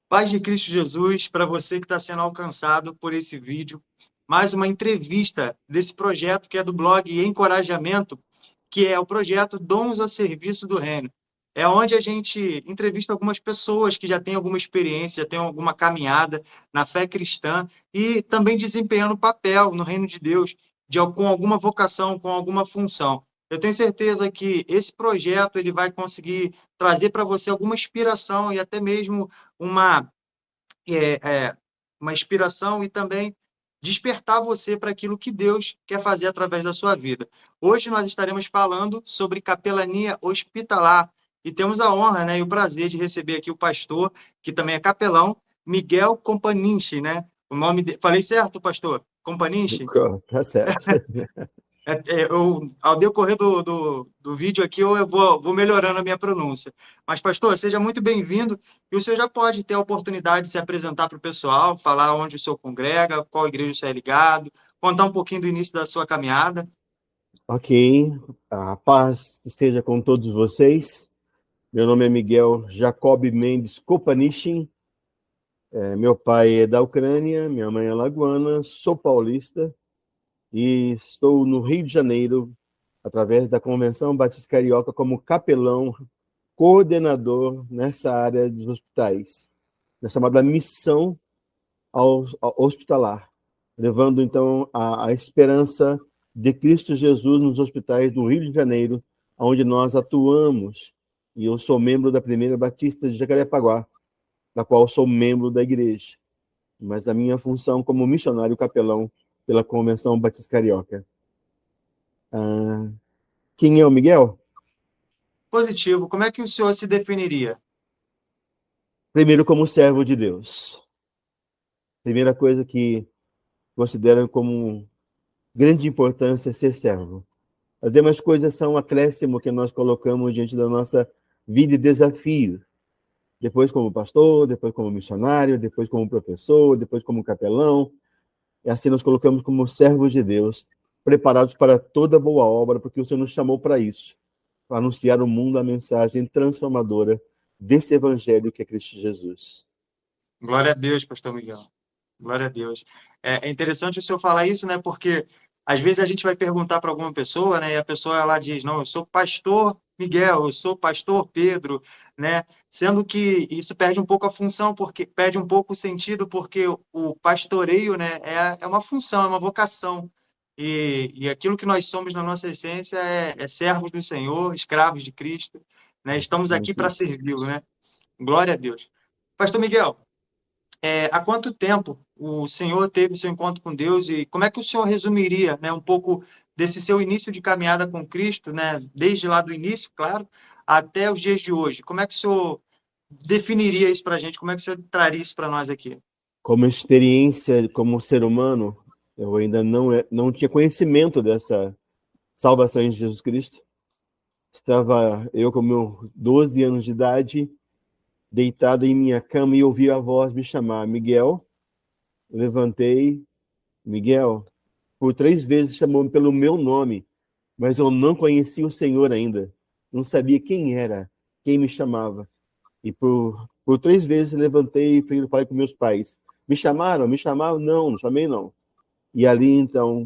Paz de Cristo Jesus para você que está sendo alcançado por esse vídeo. Mais uma entrevista desse projeto que é do blog Encorajamento, que é o projeto Dons a Serviço do Reino. É onde a gente entrevista algumas pessoas que já têm alguma experiência, já têm alguma caminhada na fé cristã e também desempenhando papel no reino de Deus, com alguma vocação, com alguma função. Eu tenho certeza que esse projeto ele vai conseguir trazer para você alguma inspiração e até mesmo uma, é, é, uma inspiração e também despertar você para aquilo que Deus quer fazer através da sua vida. Hoje nós estaremos falando sobre capelania hospitalar e temos a honra, né, e o prazer de receber aqui o pastor, que também é capelão, Miguel Companinchi, né? O nome de... Falei certo, pastor? Companinchi? Tá certo. Ao decorrer do vídeo aqui, eu vou melhorando a minha pronúncia. Mas, pastor, seja muito bem-vindo e o senhor já pode ter a oportunidade de se apresentar para o pessoal, falar onde o senhor congrega, qual igreja o senhor é ligado, contar um pouquinho do início da sua caminhada. Ok, a paz esteja com todos vocês. Meu nome é Miguel Jacob Mendes Kopanichin. Meu pai é da Ucrânia, minha mãe é lagoana, sou paulista e estou no Rio de Janeiro, através da Convenção Batista Carioca, como capelão, coordenador nessa área dos hospitais, na chamada missão hospitalar, levando então a esperança de Cristo Jesus nos hospitais do Rio de Janeiro, onde nós atuamos. E eu sou membro da Primeira Batista de Jacarepaguá, da qual sou membro da igreja, mas a minha função como missionário capelão pela Convenção Batista Carioca. Quem é o Miguel? Positivo, como é que o senhor se definiria? Primeiro, como servo de Deus. Primeira coisa que considero como grande importância é ser servo. As demais coisas são um acréscimo que nós colocamos diante da nossa vida e desafio. Depois como pastor, depois como missionário, depois como professor, depois como capelão. E assim nós colocamos como servos de Deus, preparados para toda boa obra, porque o Senhor nos chamou para isso, para anunciar ao mundo a mensagem transformadora desse evangelho que é Cristo Jesus. Glória a Deus, pastor Miguel. Glória a Deus. É interessante o senhor falar isso, né? Porque às vezes a gente vai perguntar para alguma pessoa, né? E a pessoa ela diz: "Não, eu sou pastor Miguel, eu sou pastor Pedro", né? Sendo que isso perde um pouco a função, porque perde um pouco o sentido, porque o pastoreio, né? É uma função, é uma vocação. E aquilo que nós somos na nossa essência é servos do Senhor, escravos de Cristo, né? Estamos aqui Exatamente para isso. servi-lo, né? Glória a Deus. Pastor Miguel, há quanto tempo o senhor teve seu encontro com Deus e como é que o senhor resumiria, né, um pouco desse seu início de caminhada com Cristo, né, desde lá do início, claro, até os dias de hoje? Como é que o senhor definiria isso para a gente? Como é que o senhor traria isso para nós aqui? Como experiência como ser humano, eu ainda não tinha conhecimento dessa salvação em Jesus Cristo. Estava eu com meus 12 anos de idade, deitado em minha cama e ouvi a voz me chamar, Miguel. Eu levantei, Miguel, por 3 vezes chamou-me pelo meu nome, mas eu não conhecia o Senhor ainda. Não sabia quem era, quem me chamava. E por 3 vezes levantei e falei com meus pais. Me chamaram? Me chamaram? Não, não chamei não. E ali, então,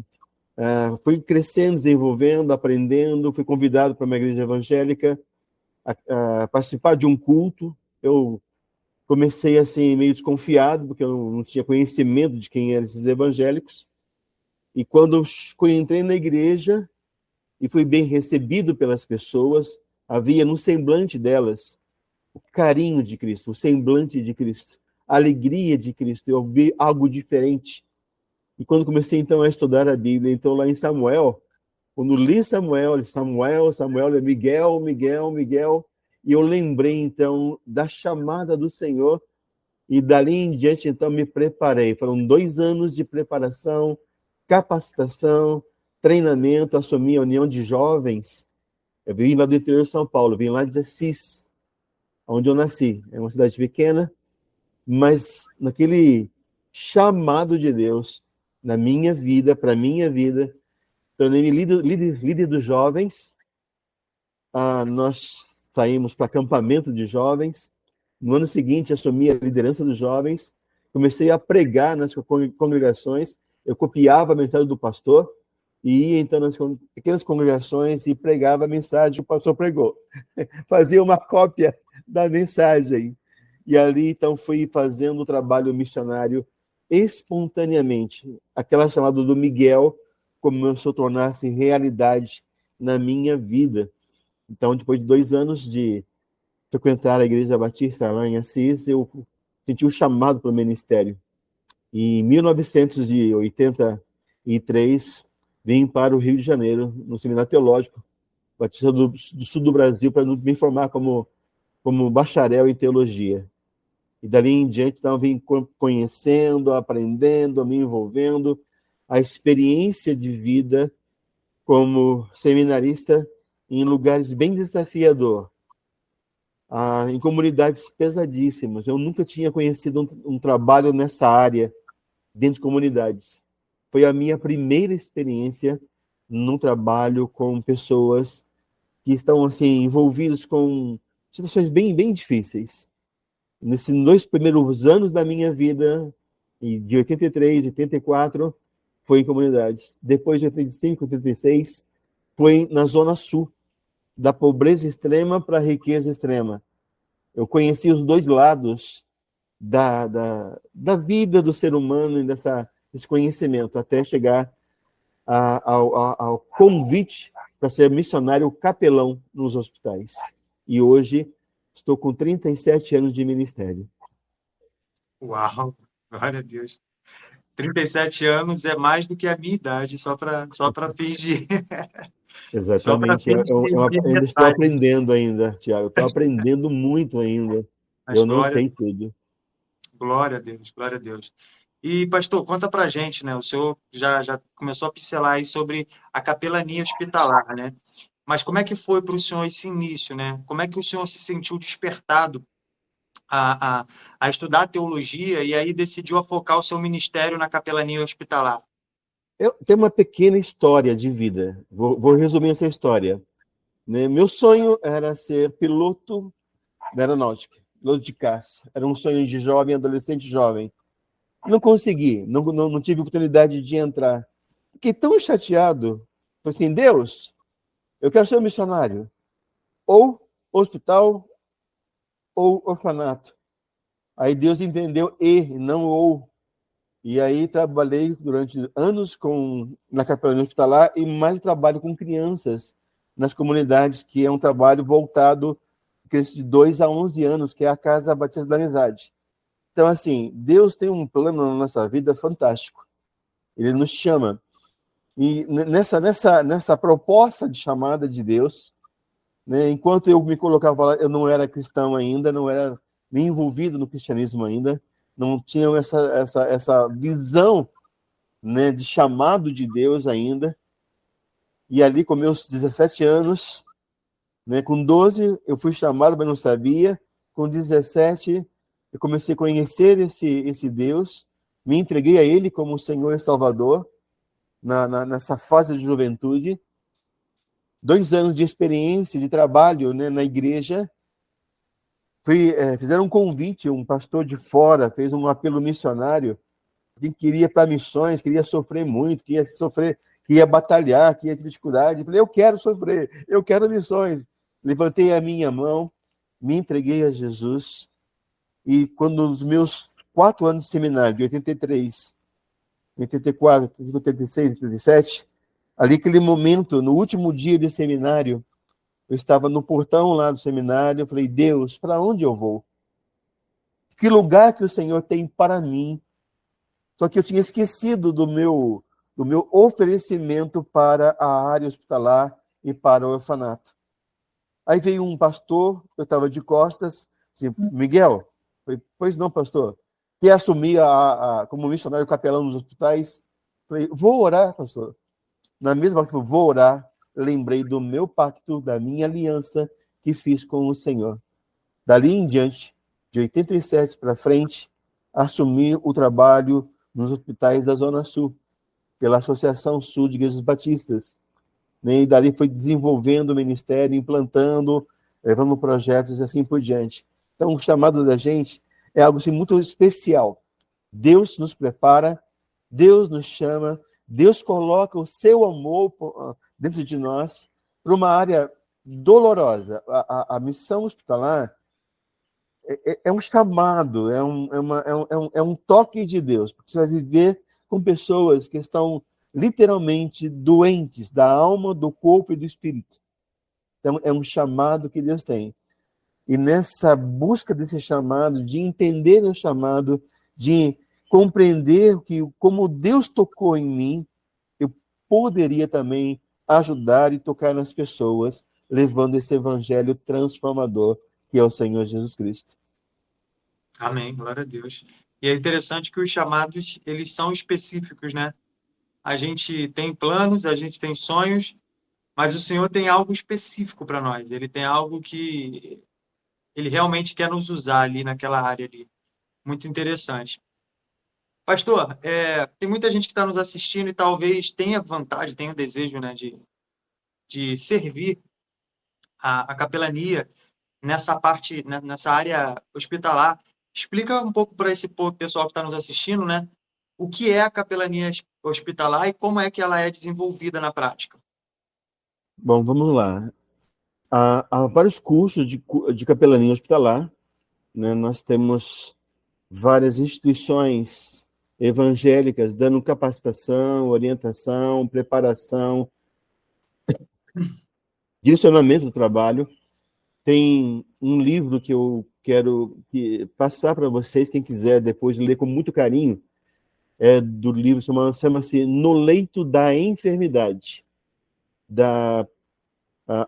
fui crescendo, desenvolvendo, aprendendo, fui convidado para uma igreja evangélica a participar de um culto. Eu comecei assim meio desconfiado, porque eu não tinha conhecimento de quem eram esses evangélicos. E quando eu entrei na igreja e fui bem recebido pelas pessoas, havia no semblante delas o carinho de Cristo, o semblante de Cristo, a alegria de Cristo. Eu vi algo diferente. E quando comecei então a estudar a Bíblia, então lá em Samuel, quando li Samuel, Samuel, Miguel, Miguel, Miguel, e eu lembrei então da chamada do Senhor e dali em diante então me preparei. Foram 2 anos de preparação, capacitação, treinamento, assumi a União de Jovens. Eu vim lá do interior de São Paulo, vim lá de Assis, onde eu nasci. É uma cidade pequena, mas naquele chamado de Deus na minha vida, para minha vida, tornei-me líder dos jovens. Nós saímos para acampamento de jovens No ano seguinte, assumi a liderança dos jovens, comecei a pregar nas congregações, eu copiava a mensagem do pastor, e ia então nas pequenas congregações e pregava a mensagem que o pastor pregou. Fazia uma cópia da mensagem. E ali, então, fui fazendo o trabalho missionário espontaneamente. Aquela chamada do Miguel começou a tornar-se realidade na minha vida. Então, depois de 2 anos de frequentar a Igreja Batista lá em Assis, eu senti o chamado para o ministério. E em 1983, vim para o Rio de Janeiro, no Seminário Teológico Batista do Sul do Brasil, para me formar como bacharel em teologia. E dali em diante, então, vim conhecendo, aprendendo, me envolvendo, a experiência de vida como seminarista em lugares bem desafiadores, em comunidades pesadíssimas. Eu nunca tinha conhecido um trabalho nessa área, dentro de comunidades. Foi a minha primeira experiência num trabalho com pessoas que estão assim envolvidos com situações bem, bem difíceis. Nesses 2 primeiros anos da minha vida, de 83, 84, foi em comunidades. Depois de 85, 86, foi na Zona Sul, da pobreza extrema para a riqueza extrema. Eu conheci os 2 lados da vida do ser humano e desse conhecimento, até chegar ao convite para ser missionário capelão nos hospitais. E hoje estou com 37 anos de ministério. Uau, glória a Deus. 37 anos é mais do que a minha idade, só para fins de só para Exatamente. fins de Eu ainda estou detalhe. aprendendo ainda, Tiago. Eu estou aprendendo muito ainda. Mas Eu não glória, sei tudo. glória a Deus, glória a Deus. E, pastor, conta para a gente, né? O senhor já começou a pincelar aí sobre a capelania hospitalar, né? Mas como é que foi para o senhor esse início, né? Como é que o senhor se sentiu despertado a estudar teologia e aí decidiu afocar o seu ministério na capelania hospitalar? Eu tenho uma pequena história de vida. Vou resumir essa história. Né? Meu sonho era ser piloto da aeronáutica, piloto de caça. Era um sonho de jovem, adolescente jovem. Não consegui, não tive oportunidade de entrar. Fiquei tão chateado. Falei assim, Deus, eu quero ser um missionário. Ou hospital, ou orfanato. Aí Deus entendeu não ou. E aí trabalhei durante anos na capelania hospitalar e mais trabalho com crianças nas comunidades, que é um trabalho voltado de 2 a 11 anos, que é a Casa Batista da Amizade. Então, assim, Deus tem um plano na nossa vida fantástico. Ele nos chama. E nessa proposta de chamada de Deus, né, enquanto eu me colocava lá, eu não era cristão ainda, não era nem envolvido no cristianismo ainda, não tinha essa visão, né, de chamado de Deus ainda. E ali, com meus 17 anos, né, com 12, eu fui chamado, mas não sabia. Com 17, eu comecei a conhecer esse Deus, me entreguei a Ele como Senhor e Salvador, nessa fase de juventude. 2 anos de experiência, de trabalho, né, na igreja. Fizeram um convite, um pastor de fora fez um apelo missionário, que queria para missões, queria sofrer muito, que ia batalhar, que ia ter dificuldade. Eu falei, eu quero sofrer, eu quero missões. Levantei a minha mão, me entreguei a Jesus, e quando os meus 4 anos de seminário, de 83, 84, 86, 87, ali aquele momento, no último dia de seminário, eu estava no portão lá do seminário, eu falei, Deus, para onde eu vou? Que lugar que o Senhor tem para mim? Só que eu tinha esquecido do meu oferecimento para a área hospitalar e para o orfanato. Aí veio um pastor, eu estava de costas, assim, Miguel, falei, pois não, pastor, quer assumir como missionário capelão nos hospitais? Falei, vou orar, pastor. Na mesma hora que eu vou orar, lembrei do meu pacto, da minha aliança que fiz com o Senhor. Dali em diante, de 87 para frente, assumi o trabalho nos hospitais da Zona Sul, pela Associação Sul de Igrejas Batistas. E dali foi desenvolvendo o ministério, implantando, levando projetos e assim por diante. Então, o chamado da gente é algo assim, muito especial. Deus nos prepara, Deus nos chama, Deus coloca o seu amor dentro de nós para uma área dolorosa. A missão hospitalar é um chamado, é um toque de Deus, porque você vai viver com pessoas que estão literalmente doentes da alma, do corpo e do espírito. Então, é um chamado que Deus tem. E nessa busca desse chamado, de entender o chamado, de compreender que como Deus tocou em mim, eu poderia também ajudar e tocar nas pessoas, levando esse evangelho transformador que é o Senhor Jesus Cristo. Amém, glória a Deus. E é interessante que os chamados, eles são específicos, né? A gente tem planos, a gente tem sonhos, mas o Senhor tem algo específico para nós. Ele tem algo que ele realmente quer nos usar ali naquela área ali. Muito interessante. Pastor, tem muita gente que está nos assistindo e talvez tenha vontade, tenha o desejo, né, de servir a capelania nessa parte, né, nessa área hospitalar. Explica um pouco para esse pessoal que está nos assistindo, né, o que é a capelania hospitalar e como é que ela é desenvolvida na prática. Bom, vamos lá. Há vários cursos de capelania hospitalar, né? Nós temos várias instituições evangélicas dando capacitação, orientação, preparação, direcionamento do trabalho. Tem um livro que eu quero passar para vocês, quem quiser depois ler com muito carinho, do livro, chama-se No Leito da Enfermidade, da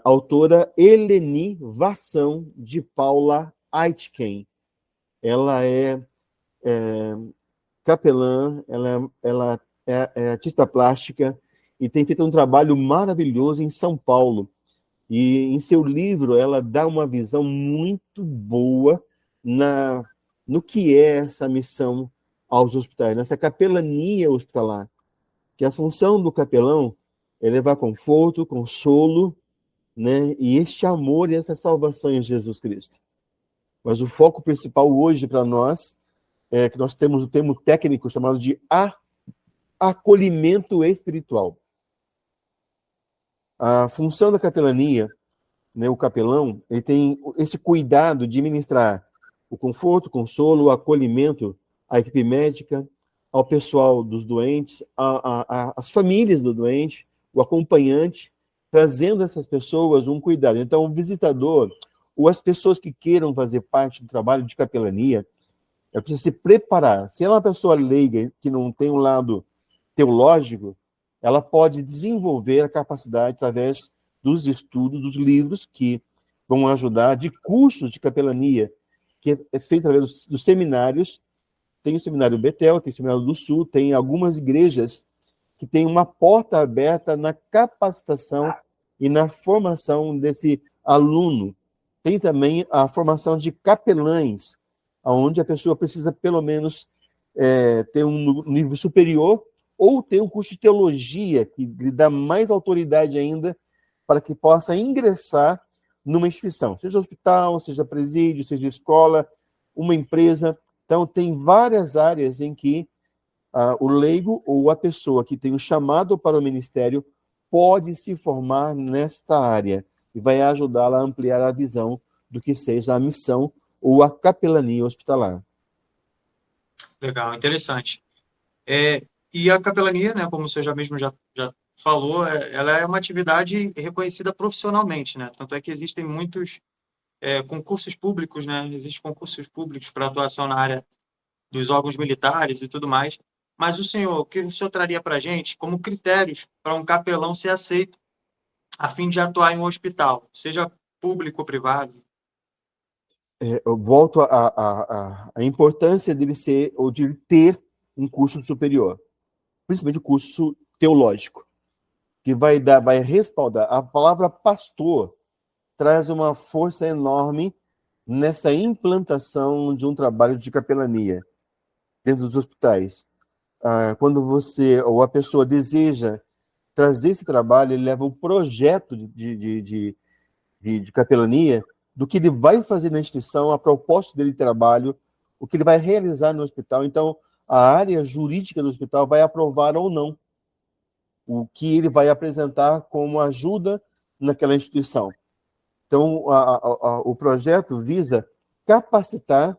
autora Eleni Vassão de Paula Aitken. Ela é capelã, ela é artista plástica e tem feito um trabalho maravilhoso em São Paulo. E em seu livro ela dá uma visão muito boa no que é essa missão aos hospitais, nessa capelania hospitalar, que a função do capelão é levar conforto, consolo, né, e este amor e essa salvação em Jesus Cristo. Mas o foco principal hoje para nós é que nós temos o termo técnico chamado de acolhimento espiritual. A função da capelania, né, o capelão, ele tem esse cuidado de ministrar o conforto, o consolo, o acolhimento à equipe médica, ao pessoal dos doentes, às famílias do doente, o acompanhante, trazendo essas pessoas um cuidado. Então, o visitador, ou as pessoas que queiram fazer parte do trabalho de capelania, ela precisa se preparar. Se ela é uma pessoa leiga, que não tem um lado teológico, ela pode desenvolver a capacidade através dos estudos, dos livros que vão ajudar, de cursos de capelania, que é feito através dos seminários. Tem o Seminário Betel, tem o Seminário do Sul, tem algumas igrejas que têm uma porta aberta na capacitação e na formação desse aluno. Tem também a formação de capelães, onde a pessoa precisa, pelo menos, ter um nível superior ou ter um curso de teologia, que lhe dá mais autoridade ainda para que possa ingressar numa instituição, seja hospital, seja presídio, seja escola, uma empresa. Então, tem várias áreas em que o leigo ou a pessoa que tem o chamado para o ministério pode se formar nesta área e vai ajudá-la a ampliar a visão do que seja a missão ou a capelania hospitalar. Legal, interessante. E a capelania, né, como o senhor já falou, ela é uma atividade reconhecida profissionalmente, né? Tanto é que existem muitos concursos públicos, né? Existem concursos públicos para atuação na área dos órgãos militares e tudo mais. Mas o que o senhor traria para a gente como critérios para um capelão ser aceito a fim de atuar em um hospital, seja público ou privado? Eu volto à importância dele ser ou de ter um curso superior, principalmente o curso teológico, que vai respaldar. A palavra pastor traz uma força enorme nessa implantação de um trabalho de capelania dentro dos hospitais. Quando você ou a pessoa deseja trazer esse trabalho, ele leva um projeto de capelania, do que ele vai fazer na instituição, a proposta dele de trabalho, o que ele vai realizar no hospital. Então, a área jurídica do hospital vai aprovar ou não o que ele vai apresentar como ajuda naquela instituição. Então, o projeto visa capacitar,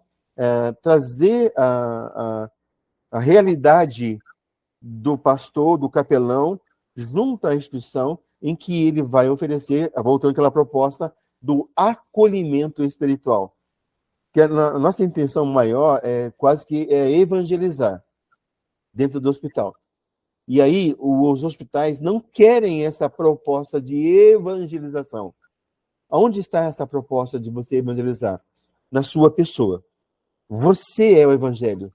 trazer a realidade do pastor, do capelão, junto à instituição, em que ele vai oferecer, voltando àquela proposta, do acolhimento espiritual. Que a nossa intenção maior é quase que evangelizar dentro do hospital. E aí, os hospitais não querem essa proposta de evangelização. Onde está essa proposta de você evangelizar? Na sua pessoa. Você é o evangelho.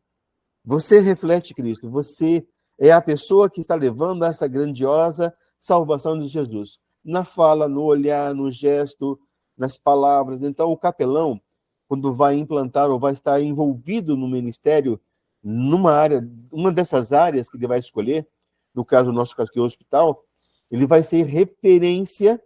Você reflete Cristo. Você é a pessoa que está levando essa grandiosa salvação de Jesus. Na fala, no olhar, no gesto, nas palavras. Então, o capelão, quando vai implantar ou vai estar envolvido no ministério, numa área, uma dessas áreas que ele vai escolher, no caso do nosso caso, que é o hospital, ele vai ser referência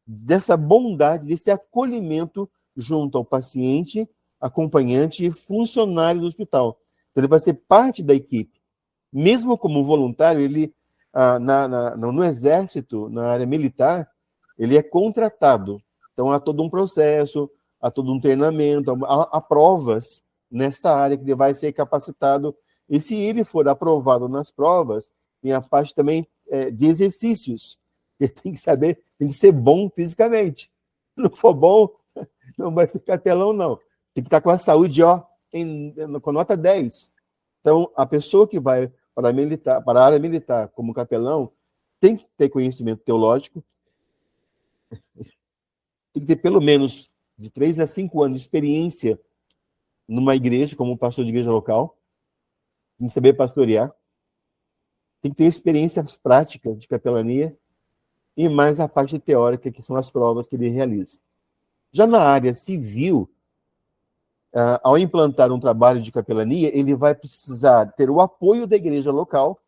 dessa bondade, desse acolhimento junto ao paciente, acompanhante e funcionário do hospital. Então, ele vai ser parte da equipe. Mesmo como voluntário, ele, no Exército, na área militar, ele é contratado. Então, há todo um processo, há todo um treinamento, há provas nesta área que ele vai ser capacitado. E se ele for aprovado nas provas, tem a parte também de exercícios. Ele tem que saber, tem que ser bom fisicamente. Se não for bom, não vai ser capelão, não. Tem que estar com a saúde, com nota 10. Então, a pessoa que vai para a área militar como capelão tem que ter conhecimento teológico, tem que ter pelo menos de 3 a 5 anos de experiência numa igreja, como pastor de igreja local, tem que saber pastorear, tem que ter experiências práticas de capelania e mais a parte teórica, que são as provas que ele realiza. Já na área civil, ao implantar um trabalho de capelania, ele vai precisar ter o apoio da igreja local.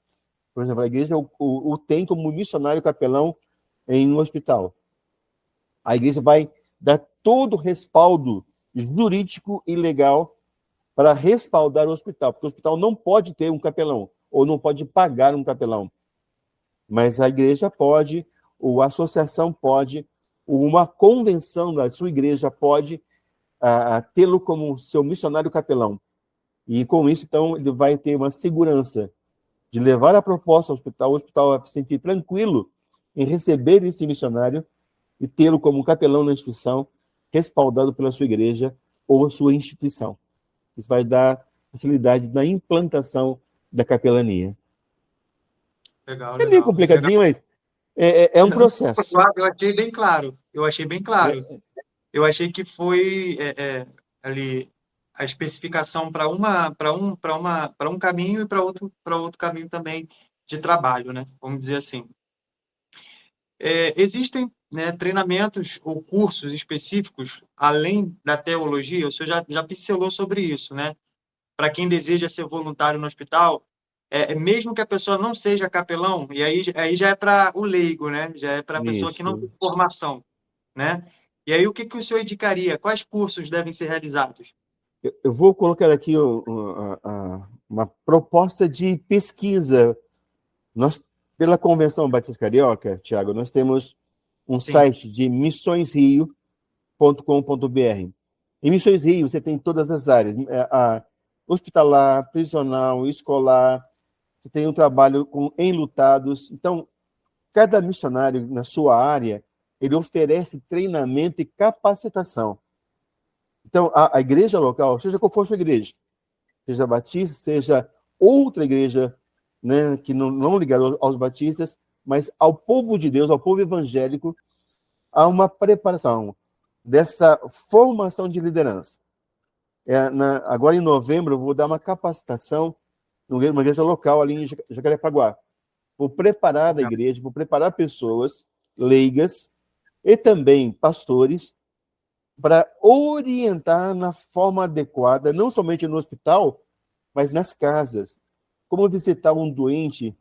Por exemplo, a igreja o tem como missionário capelão em um hospital. A igreja vai dar todo o respaldo jurídico e legal para respaldar o hospital, porque o hospital não pode ter um capelão, ou não pode pagar um capelão. Mas a igreja pode, ou a associação pode, ou uma convenção da sua igreja pode tê-lo como seu missionário capelão. E com isso, então, ele vai ter uma segurança de levar a proposta ao hospital, o hospital vai se sentir tranquilo em receber esse missionário e tê-lo como capelão na instituição, respaldado pela sua igreja ou a sua instituição. Isso vai dar facilidade na implantação da capelania. Legal, É meio legal. complicadinho, mas é um processo. Eu achei bem claro. Eu achei que foi ali a especificação para um caminho e para outro caminho também de trabalho, né? Vamos dizer assim. Existem, né, treinamentos ou cursos específicos além da teologia? O senhor já pincelou sobre isso, né? Para quem deseja ser voluntário no hospital, mesmo que a pessoa não seja capelão, e aí já é para o leigo, né? Já é para a pessoa que não Isso. tem formação, né? E aí o que o senhor indicaria? Quais cursos devem ser realizados? Eu vou colocar aqui uma proposta de pesquisa. Nós, pela Convenção Batista Carioca, Tiago, nós temos um Sim. site de missõesrio.com.br. Em Missões Rio, você tem todas as áreas, hospitalar, prisional, escolar, você tem um trabalho com enlutados. Então, cada missionário na sua área, ele oferece treinamento e capacitação. Então, a igreja local, seja qual for a sua igreja, seja batista, seja outra igreja, né, que não ligada aos batistas, mas ao povo de Deus, ao povo evangélico, há uma preparação dessa formação de liderança. Agora, em novembro, eu vou dar uma capacitação numa igreja local ali em Jacarepaguá. Vou preparar a igreja, vou preparar pessoas leigas e também pastores para orientar na forma adequada, não somente no hospital, mas nas casas. Como visitar um doente.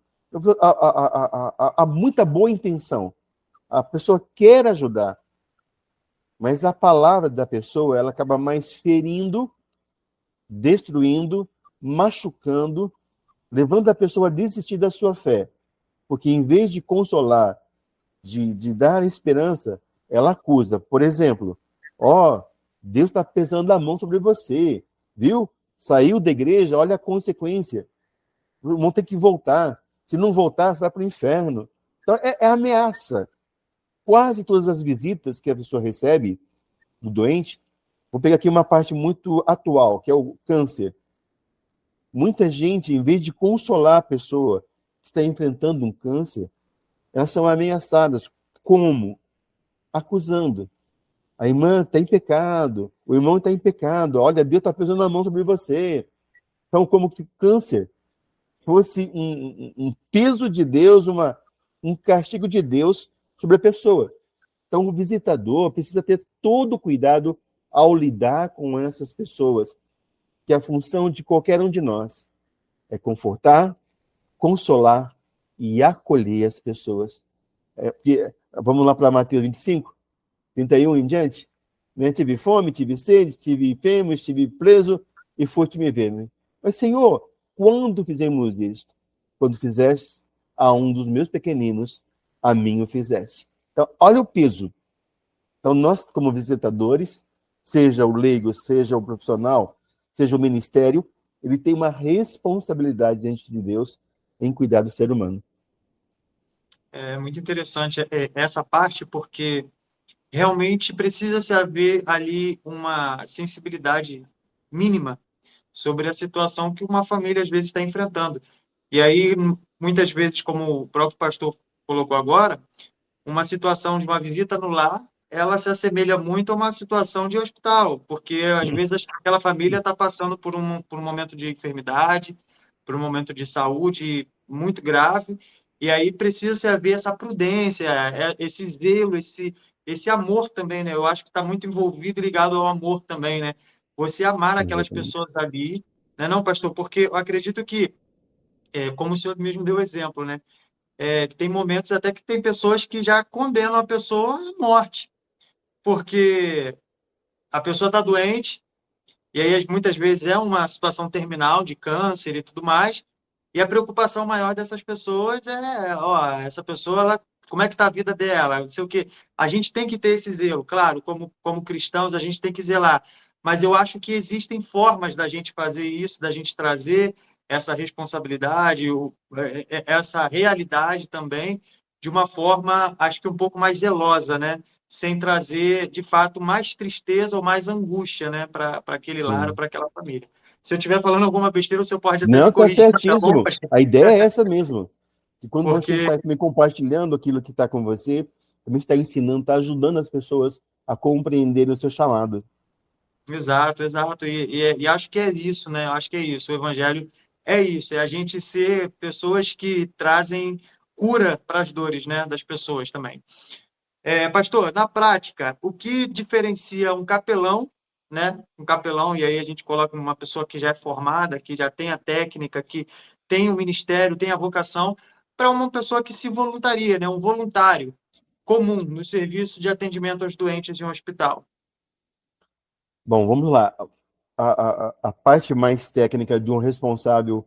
Há muita boa intenção. A pessoa quer ajudar, mas a palavra da pessoa, ela acaba mais ferindo, destruindo, machucando, levando a pessoa a desistir da sua fé. Porque em vez de consolar, de dar esperança, ela acusa. Por exemplo, Deus está pesando a mão sobre você, viu? Saiu da igreja, olha a consequência. Vão ter que voltar. Se não voltar, você vai para o inferno. Então, é ameaça. Quase todas as visitas que a pessoa recebe do doente, vou pegar aqui uma parte muito atual, que é o câncer. Muita gente, em vez de consolar a pessoa que está enfrentando um câncer, elas são ameaçadas. Como? Acusando. A irmã está em pecado, o irmão está em pecado, olha, Deus está pesando a mão sobre você. Então, como que câncer fosse um peso de Deus, um castigo de Deus sobre a pessoa. Então, o visitador precisa ter todo o cuidado ao lidar com essas pessoas, que a função de qualquer um de nós é confortar, consolar e acolher as pessoas. Vamos lá para Mateus 25, 31 em diante. Né? Tive fome, tive sede, tive enfermo, estive preso e foste me ver. Né? Mas, Senhor, quando fizemos isto? Quando fizeste a um dos meus pequeninos, a mim o fizeste. Então, olha o peso. Então, nós, como visitadores, seja o leigo, seja o profissional, seja o ministério, ele tem uma responsabilidade diante de Deus em cuidar do ser humano. É muito interessante essa parte, porque realmente precisa se haver ali uma sensibilidade mínima sobre a situação que uma família às vezes está enfrentando. E aí, muitas vezes, como o próprio pastor colocou agora, uma situação de uma visita no lar, ela se assemelha muito a uma situação de hospital, porque às vezes aquela família está passando por um momento de enfermidade, por um momento de saúde muito grave, e aí precisa se haver essa prudência, esse zelo, esse amor também, né? Eu acho que está muito envolvido e ligado ao amor também, né? Você amar aquelas Exatamente. pessoas ali, né, não, pastor? Porque eu acredito que, como o senhor mesmo deu exemplo, né? Tem momentos até que tem pessoas que já condenam a pessoa à morte, porque a pessoa está doente, e aí muitas vezes é uma situação terminal de câncer e tudo mais, e a preocupação maior dessas pessoas essa pessoa, como é que está a vida dela? Não sei o quê. A gente tem que ter esse zelo, claro, como cristãos, a gente tem que zelar. Mas eu acho que existem formas da gente fazer isso, da gente trazer essa responsabilidade, essa realidade também, de uma forma, acho que um pouco mais zelosa, né? Sem trazer, de fato, mais tristeza ou mais angústia, né? Para aquele lar ou Sim. para aquela família. Se eu estiver falando alguma besteira, o senhor pode até Não, me está corrigir, tá bom, certíssimo. pastor? A ideia é essa mesmo. E quando você Porque, está me compartilhando aquilo que está com você, também está ensinando, está ajudando as pessoas a compreenderem o seu chamado. exato, exato. E acho que é isso, né? Acho que é isso. O evangelho é isso, é a gente ser pessoas que trazem cura para as dores, né, das pessoas também. Pastor, na prática, o que diferencia um capelão, né? Um capelão, e aí a gente coloca uma pessoa que já é formada, que já tem a técnica, que tem o ministério, tem a vocação, para uma pessoa que se voluntaria, né? Um voluntário comum no serviço de atendimento aos doentes de um hospital. Bom, vamos lá. A parte mais técnica de um responsável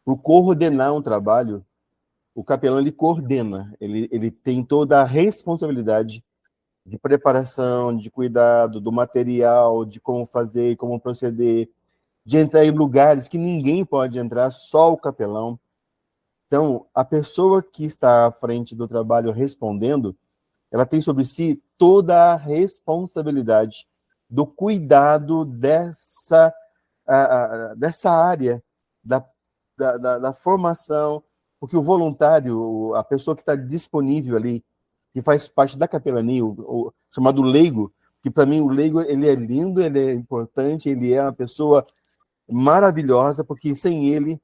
por coordenar um trabalho, o capelão ele coordena, ele tem toda a responsabilidade de preparação, de cuidado, do material, de como fazer, como proceder, de entrar em lugares que ninguém pode entrar, só o capelão. Então, a pessoa que está à frente do trabalho respondendo, ela tem sobre si toda a responsabilidade do cuidado dessa área da formação, porque o voluntário, a pessoa que está disponível ali, que faz parte da capelania, o chamado leigo, que para mim o leigo ele é lindo, ele é importante, ele é uma pessoa maravilhosa, porque sem ele,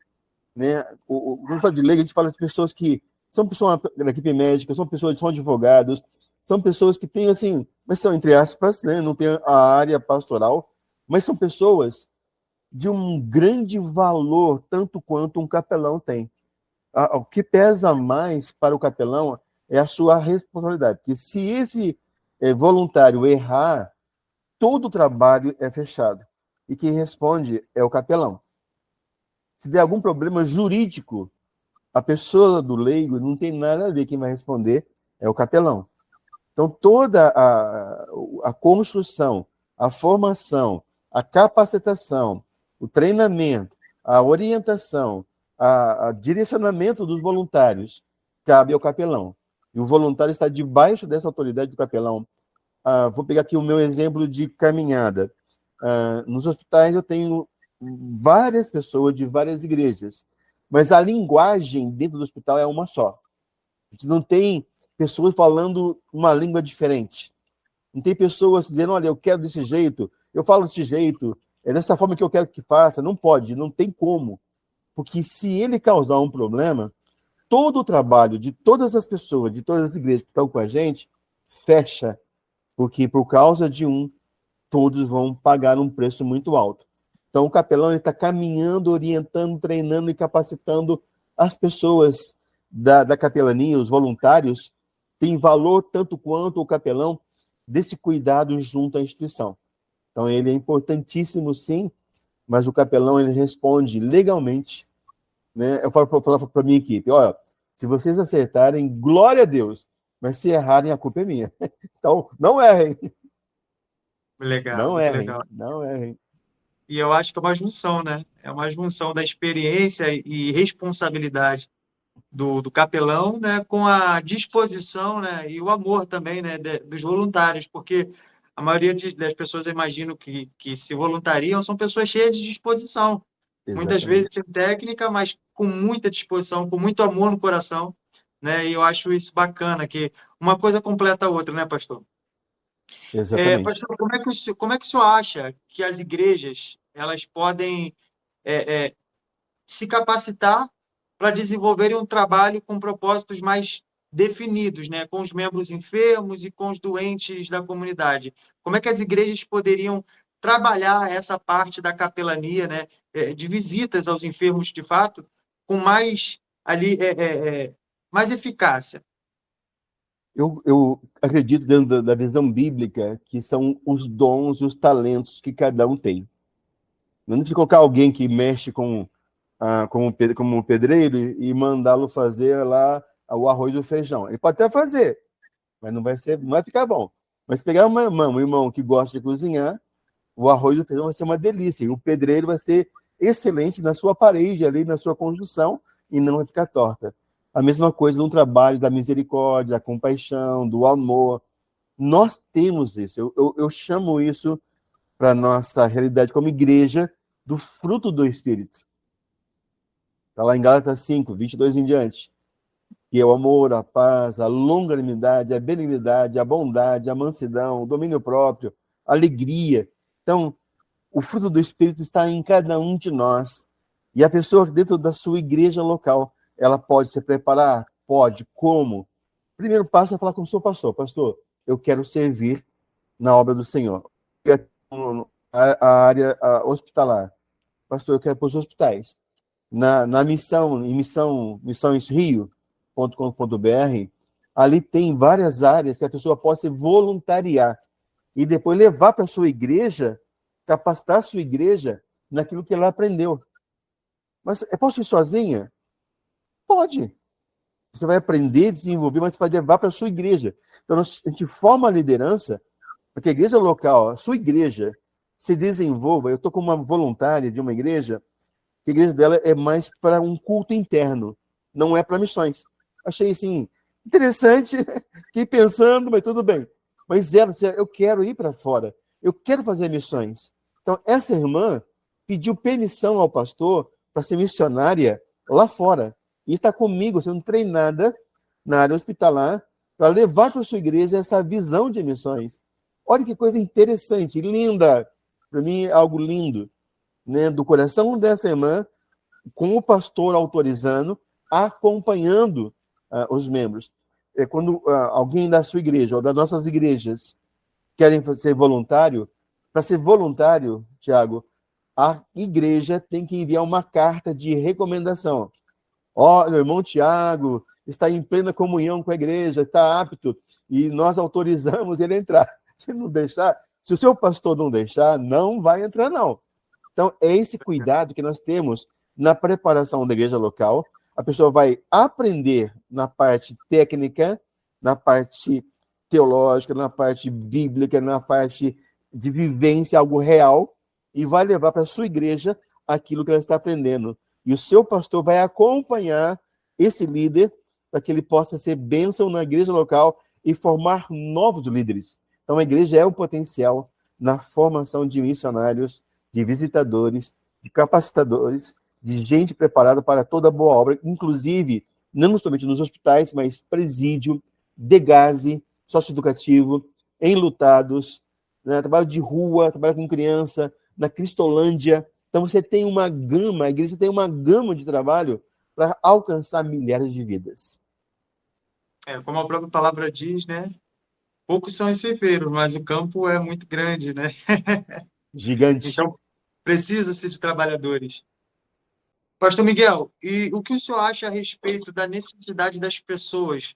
né, quando fala de leigo, a gente fala de pessoas que são pessoas da equipe médica, são pessoas que são advogados, são pessoas que têm, assim, mas são, entre aspas, né, não tem a área pastoral, mas são pessoas de um grande valor, tanto quanto um capelão tem. O que pesa mais para o capelão é a sua responsabilidade, porque se esse voluntário errar, todo o trabalho é fechado. E quem responde é o capelão. Se der algum problema jurídico, a pessoa do leigo não tem nada a ver, quem vai responder é o capelão. Então, toda a construção, a formação, a capacitação, o treinamento, a orientação, a direcionamento dos voluntários cabe ao capelão. E o voluntário está debaixo dessa autoridade do capelão. Vou pegar aqui o meu exemplo de caminhada. Nos hospitais eu tenho várias pessoas de várias igrejas, mas a linguagem dentro do hospital é uma só. A gente não tem pessoas falando uma língua diferente. Não tem pessoas dizendo, olha, eu quero desse jeito, eu falo desse jeito, é dessa forma que eu quero que faça. Não pode, não tem como. Porque se ele causar um problema, todo o trabalho de todas as pessoas, de todas as igrejas que estão com a gente, fecha. Porque por causa de todos vão pagar um preço muito alto. Então o capelão está caminhando, orientando, treinando e capacitando as pessoas da capelania, os voluntários, tem valor tanto quanto o capelão desse cuidado junto à instituição. Então, ele é importantíssimo, sim, mas o capelão ele responde legalmente. Né? Eu falo para a minha equipe, olha, se vocês acertarem, glória a Deus, mas se errarem, a culpa é minha. Então, não errem. Legal, Não muito errem, legal. não errem. E eu acho que é uma junção, né? É uma junção da experiência e responsabilidade do capelão, né, com a disposição, né, e o amor também, né, dos voluntários, porque a maioria das pessoas, eu imagino, que se voluntariam são pessoas cheias de disposição, muitas vezes Exatamente. sem técnica, mas com muita disposição, com muito amor no coração, né, e eu acho isso bacana, que uma coisa completa a outra, né, pastor? Exatamente. Pastor, como é que o senhor acha que as igrejas elas podem se capacitar para desenvolverem um trabalho com propósitos mais definidos, né, com os membros enfermos e com os doentes da comunidade? Como é que as igrejas poderiam trabalhar essa parte da capelania, né, de visitas aos enfermos de fato, com mais ali mais eficácia? Eu acredito, dentro da visão bíblica, que são os dons e os talentos que cada um tem. Não precisa colocar alguém que mexe como pedreiro e mandá-lo fazer lá o arroz e o feijão. Ele pode até fazer, mas não vai ficar bom. Mas pegar um irmão que gosta de cozinhar, o arroz e o feijão vai ser uma delícia. E o pedreiro vai ser excelente na sua parede, ali na sua construção, e não vai ficar torta. A mesma coisa no trabalho da misericórdia, da compaixão, do amor. Nós temos isso. Eu chamo isso, para a nossa realidade como igreja, do fruto do Espírito. Está lá em Gálatas 5, 22 em diante. Que é o amor, a paz, a longanimidade, a benignidade, a bondade, a mansidão, o domínio próprio, a alegria. Então, o fruto do Espírito está em cada um de nós. E a pessoa dentro da sua igreja local, ela pode se preparar? Pode. Como? O primeiro passo é falar com o seu pastor. Pastor, eu quero servir na obra do Senhor. A área hospitalar. Pastor, eu quero para os hospitais. Na missão, em missõesrio.com.br, ali tem várias áreas que a pessoa pode se voluntariar e depois levar para a sua igreja, capacitar a sua igreja naquilo que ela aprendeu. Mas posso ir sozinha? Pode. Você vai aprender, desenvolver, mas você vai levar para a sua igreja. Então, a gente forma a liderança para que a igreja local, a sua igreja, se desenvolva. Eu estou como uma voluntária de uma igreja, que a igreja dela é mais para um culto interno, não é para missões. Achei, assim, interessante, fiquei pensando, mas tudo bem. Mas eu quero ir para fora, eu quero fazer missões. Então, essa irmã pediu permissão ao pastor para ser missionária lá fora. E está comigo, sendo treinada na área hospitalar, para levar para a sua igreja essa visão de missões. Olha que coisa interessante, linda. Para mim, é algo lindo. Né, do coração dessa irmã, com o pastor autorizando, acompanhando os membros. Quando alguém da sua igreja ou das nossas igrejas querem ser voluntário, para ser voluntário, Tiago, a igreja tem que enviar uma carta de recomendação. Olha, o irmão Tiago está em plena comunhão com a igreja, está apto e nós autorizamos ele a entrar. Se não deixar, se o seu pastor não deixar, não vai entrar, não. Então, é esse cuidado que nós temos na preparação da igreja local. A pessoa vai aprender na parte técnica, na parte teológica, na parte bíblica, na parte de vivência, algo real, e vai levar para a sua igreja aquilo que ela está aprendendo. E o seu pastor vai acompanhar esse líder para que ele possa ser bênção na igreja local e formar novos líderes. Então, a igreja é um potencial na formação de missionários, de visitadores, de capacitadores, de gente preparada para toda boa obra, inclusive, não somente nos hospitais, mas presídio, degase, socioeducativo, enlutados, né, trabalho de rua, trabalho com criança, na Cristolândia. Então, você tem uma gama, a igreja tem uma gama de trabalho para alcançar milhares de vidas. Como a própria palavra diz, né? Poucos são os ceifeiros, mas o campo é muito grande, né? Gigante. Então, precisa-se de trabalhadores. Pastor Miguel, e o que o senhor acha a respeito da necessidade das pessoas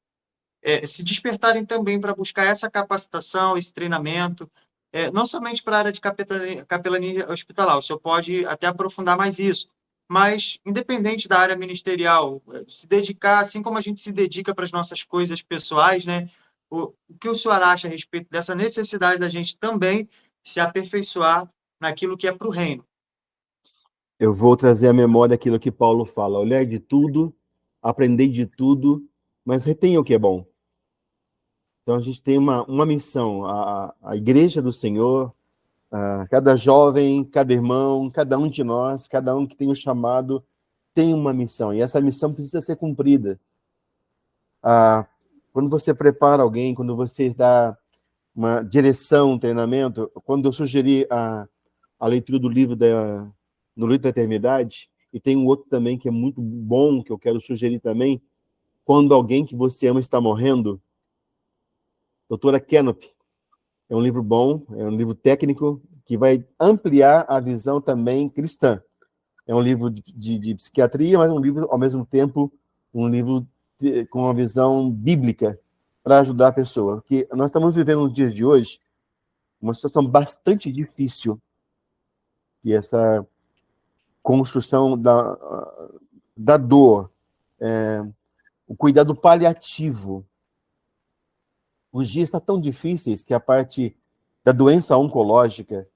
se despertarem também para buscar essa capacitação, esse treinamento, não somente para a área de capelania hospitalar, o senhor pode até aprofundar mais isso, mas independente da área ministerial, se dedicar, assim como a gente se dedica para as nossas coisas pessoais, né? O que o senhor acha a respeito dessa necessidade da gente também se aperfeiçoar naquilo que é para o reino? Eu vou trazer à memória aquilo que Paulo fala: olhai de tudo, aprendei de tudo, mas retenha o que é bom. Então a gente tem uma missão, a igreja do Senhor, cada jovem, cada irmão, cada um de nós, cada um que tem o chamado, tem uma missão, e essa missão precisa ser cumprida. Quando você prepara alguém, quando você dá uma direção, um treinamento, quando eu sugeri a leitura do livro No Livro da Eternidade, e tem um outro também que é muito bom, que eu quero sugerir também, Quando Alguém que Você Ama Está Morrendo, doutora Kenopp. É um livro bom, é um livro técnico, que vai ampliar a visão também cristã. É um livro de psiquiatria, mas um livro, ao mesmo tempo, um livro com uma visão bíblica para ajudar a pessoa. Porque nós estamos vivendo nos dias de hoje uma situação bastante difícil, e essa construção da dor, o cuidado paliativo. Os dias estão tão difíceis que a parte da doença oncológica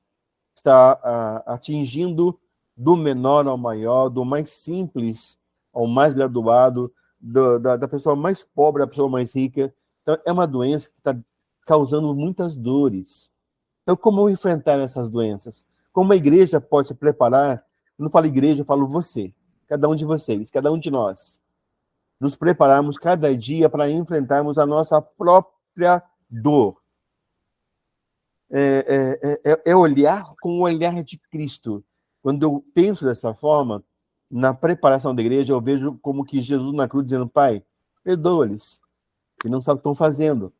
está atingindo do menor ao maior, do mais simples ao mais graduado, da pessoa mais pobre à pessoa mais rica. Então, é uma doença que está causando muitas dores. Então, como enfrentar essas doenças? Como a igreja pode se preparar? Eu não falo igreja, eu falo você, cada um de vocês, cada um de nós. Nos prepararmos cada dia para enfrentarmos a nossa própria dor. É olhar com o olhar de Cristo. Quando eu penso dessa forma, na preparação da igreja, eu vejo como que Jesus na cruz dizendo: Pai, perdoa-lhes, que não sabem o que estão fazendo.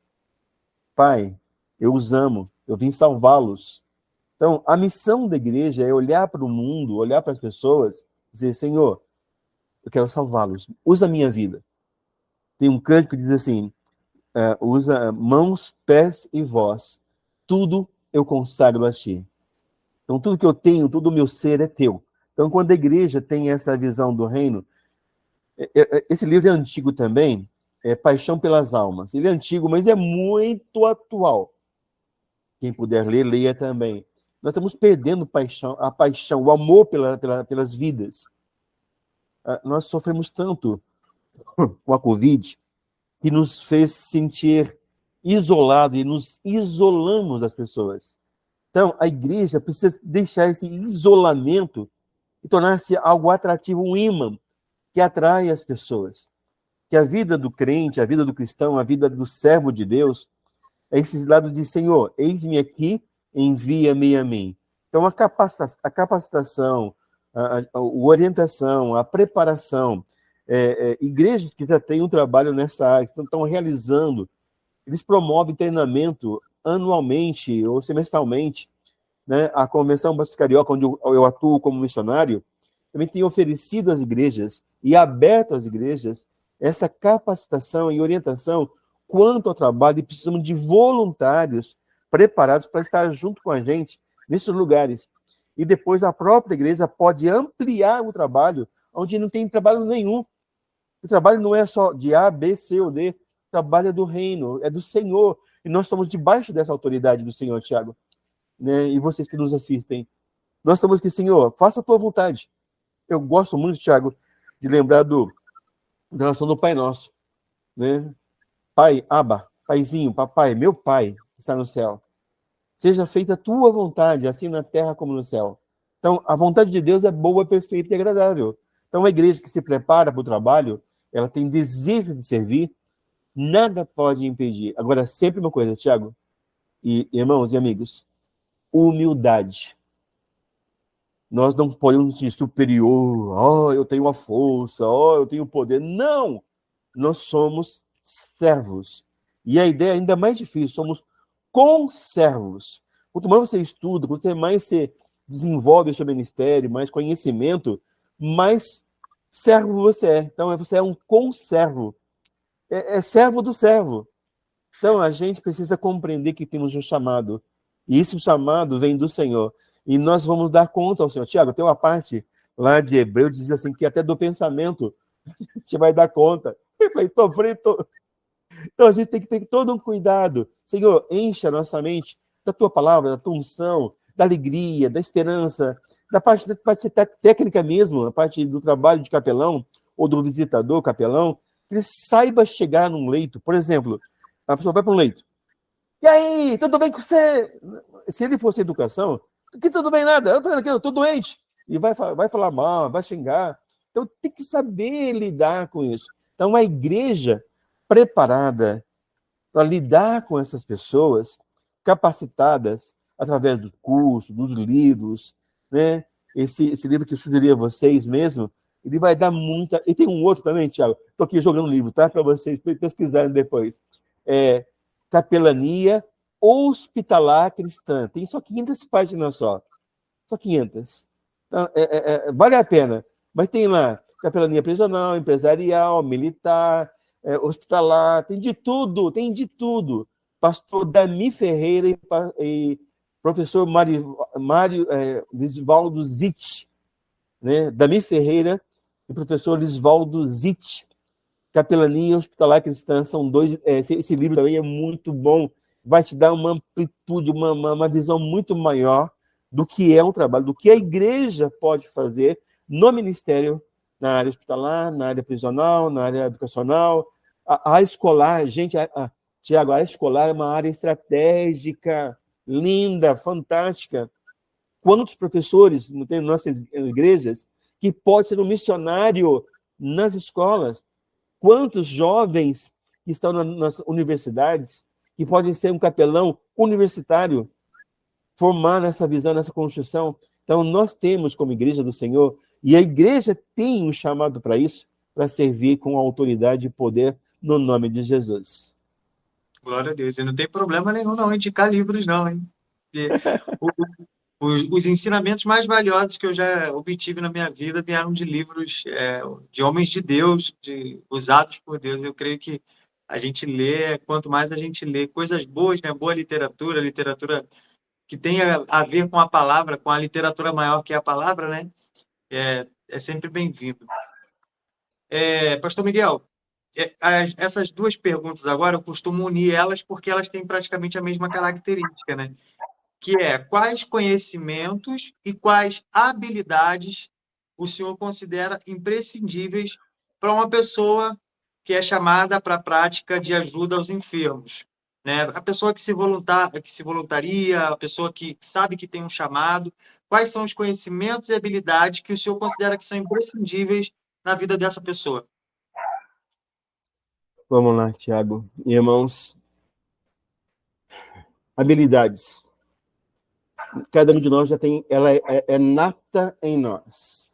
Pai, eu os amo, eu vim salvá-los. Então, a missão da igreja é olhar para o mundo, olhar para as pessoas, dizer: Senhor, eu quero salvá-los, usa a minha vida. Tem um cântico que diz assim: usa mãos, pés e voz, tudo eu consagro a ti. Então, tudo que eu tenho, todo o meu ser é teu. Então, quando a igreja tem essa visão do reino, esse livro é antigo também, é Paixão pelas Almas. Ele é antigo, mas é muito atual. Quem puder ler, leia também. Nós estamos perdendo a paixão, o amor pelas vidas. Nós sofremos tanto com a Covid que nos fez sentir isolados e nos isolamos das pessoas. Então, a igreja precisa deixar esse isolamento e tornar-se algo atrativo, um imã que atrai as pessoas. Que a vida do crente, a vida do cristão, a vida do servo de Deus é esse lado de: Senhor, eis-me aqui, envia-me a mim. Então, a capacitação, a orientação, a preparação, igrejas que já têm um trabalho nessa área, que estão realizando, eles promovem treinamento anualmente ou semestralmente, né? A Convenção Batista Carioca, onde eu atuo como missionário, também tem oferecido às igrejas e aberto às igrejas essa capacitação e orientação quanto ao trabalho e precisamos de voluntários preparados para estar junto com a gente nesses lugares. E depois a própria igreja pode ampliar o trabalho, onde não tem trabalho nenhum. O trabalho não é só de A, B, C ou D. O trabalho é do reino, é do Senhor. E nós estamos debaixo dessa autoridade do Senhor, Tiago. Né? E vocês que nos assistem. Nós estamos aqui, Senhor, faça a tua vontade. Eu gosto muito, Tiago, de lembrar da oração do Pai Nosso. Né? Pai, Abba, Paizinho, Papai, meu Pai, que está no céu. Seja feita a tua vontade, assim na terra como no céu. Então, a vontade de Deus é boa, perfeita e agradável. Então, a igreja que se prepara para o trabalho, ela tem desejo de servir, nada pode impedir. Agora, sempre uma coisa, Tiago, e irmãos e amigos, humildade. Nós não podemos ser superior, eu tenho a força, eu tenho o poder. Não! Nós somos servos. E a ideia é ainda mais difícil, somos conservos. Quanto mais você estuda, quanto mais você desenvolve o seu ministério, mais conhecimento, mais servo você é. Então, você é um conservo. É servo do servo. Então, a gente precisa compreender que temos um chamado. E esse chamado vem do Senhor. E nós vamos dar conta ao Senhor. Tiago, tem uma parte lá de Hebreus, diz assim, que até do pensamento a gente vai dar conta. Eu falei, tô frito. Então, a gente tem que ter todo um cuidado. Senhor, enche a nossa mente da tua palavra, da tua unção, da alegria, da esperança, da parte técnica mesmo, a parte do trabalho de capelão, ou do visitador capelão, que ele saiba chegar num leito. Por exemplo, a pessoa vai para um leito. E aí, tudo bem com você? Se ele fosse educação, que tudo bem nada, eu tô doente. E vai falar mal, vai xingar. Então, tem que saber lidar com isso. Então, a igreja preparada para lidar com essas pessoas, capacitadas através dos cursos, dos livros, né? Esse livro que eu sugeri a vocês mesmo, ele vai dar muita... E tem um outro também, Tiago, estou aqui jogando um livro, tá? Para vocês pesquisarem depois. Capelania Hospitalar Cristã. Tem só 500 páginas só. Só 500. Então, vale a pena. Mas tem lá capelania prisional, empresarial, militar, hospitalar, tem de tudo, tem de tudo. Pastor Dami Ferreira e professor Mário Lisvaldo Zitt, né? Dami Ferreira e professor Lisvaldo Zitt, Capelania Hospitalar Cristã, são dois. Esse livro também é muito bom, vai te dar uma amplitude, uma visão muito maior do que é um trabalho, do que a igreja pode fazer no ministério, na área hospitalar, na área prisional, na área educacional, a área escolar. Gente, Tiago, a área escolar é uma área estratégica, linda, fantástica. Quantos professores não tem nas nossas igrejas que pode ser um missionário nas escolas? Quantos jovens que estão nas universidades que podem ser um capelão universitário, formar nessa visão, nessa construção? Então, nós temos como igreja do Senhor, e a igreja tem um chamado para isso, para servir com autoridade e poder no nome de Jesus. Glória a Deus. E não tem problema nenhum não indicar livros, não, hein? Os ensinamentos mais valiosos que eu já obtive na minha vida vieram de livros de homens de Deus, usados por Deus. Eu creio que a gente lê, quanto mais a gente lê coisas boas, né? Boa literatura que tenha a ver com a palavra, com a literatura maior que é a palavra, né? É sempre bem-vindo. Pastor Miguel, essas duas perguntas agora, eu costumo unir elas porque elas têm praticamente a mesma característica, né? Que é quais conhecimentos e quais habilidades o senhor considera imprescindíveis para uma pessoa que é chamada para a prática de ajuda aos enfermos, né? A pessoa que se voluntaria, a pessoa que sabe que tem um chamado, quais são os conhecimentos e habilidades que o senhor considera que são imprescindíveis na vida dessa pessoa? Vamos lá, Tiago. Irmãos, habilidades. Cada um de nós já tem, ela é nata em nós.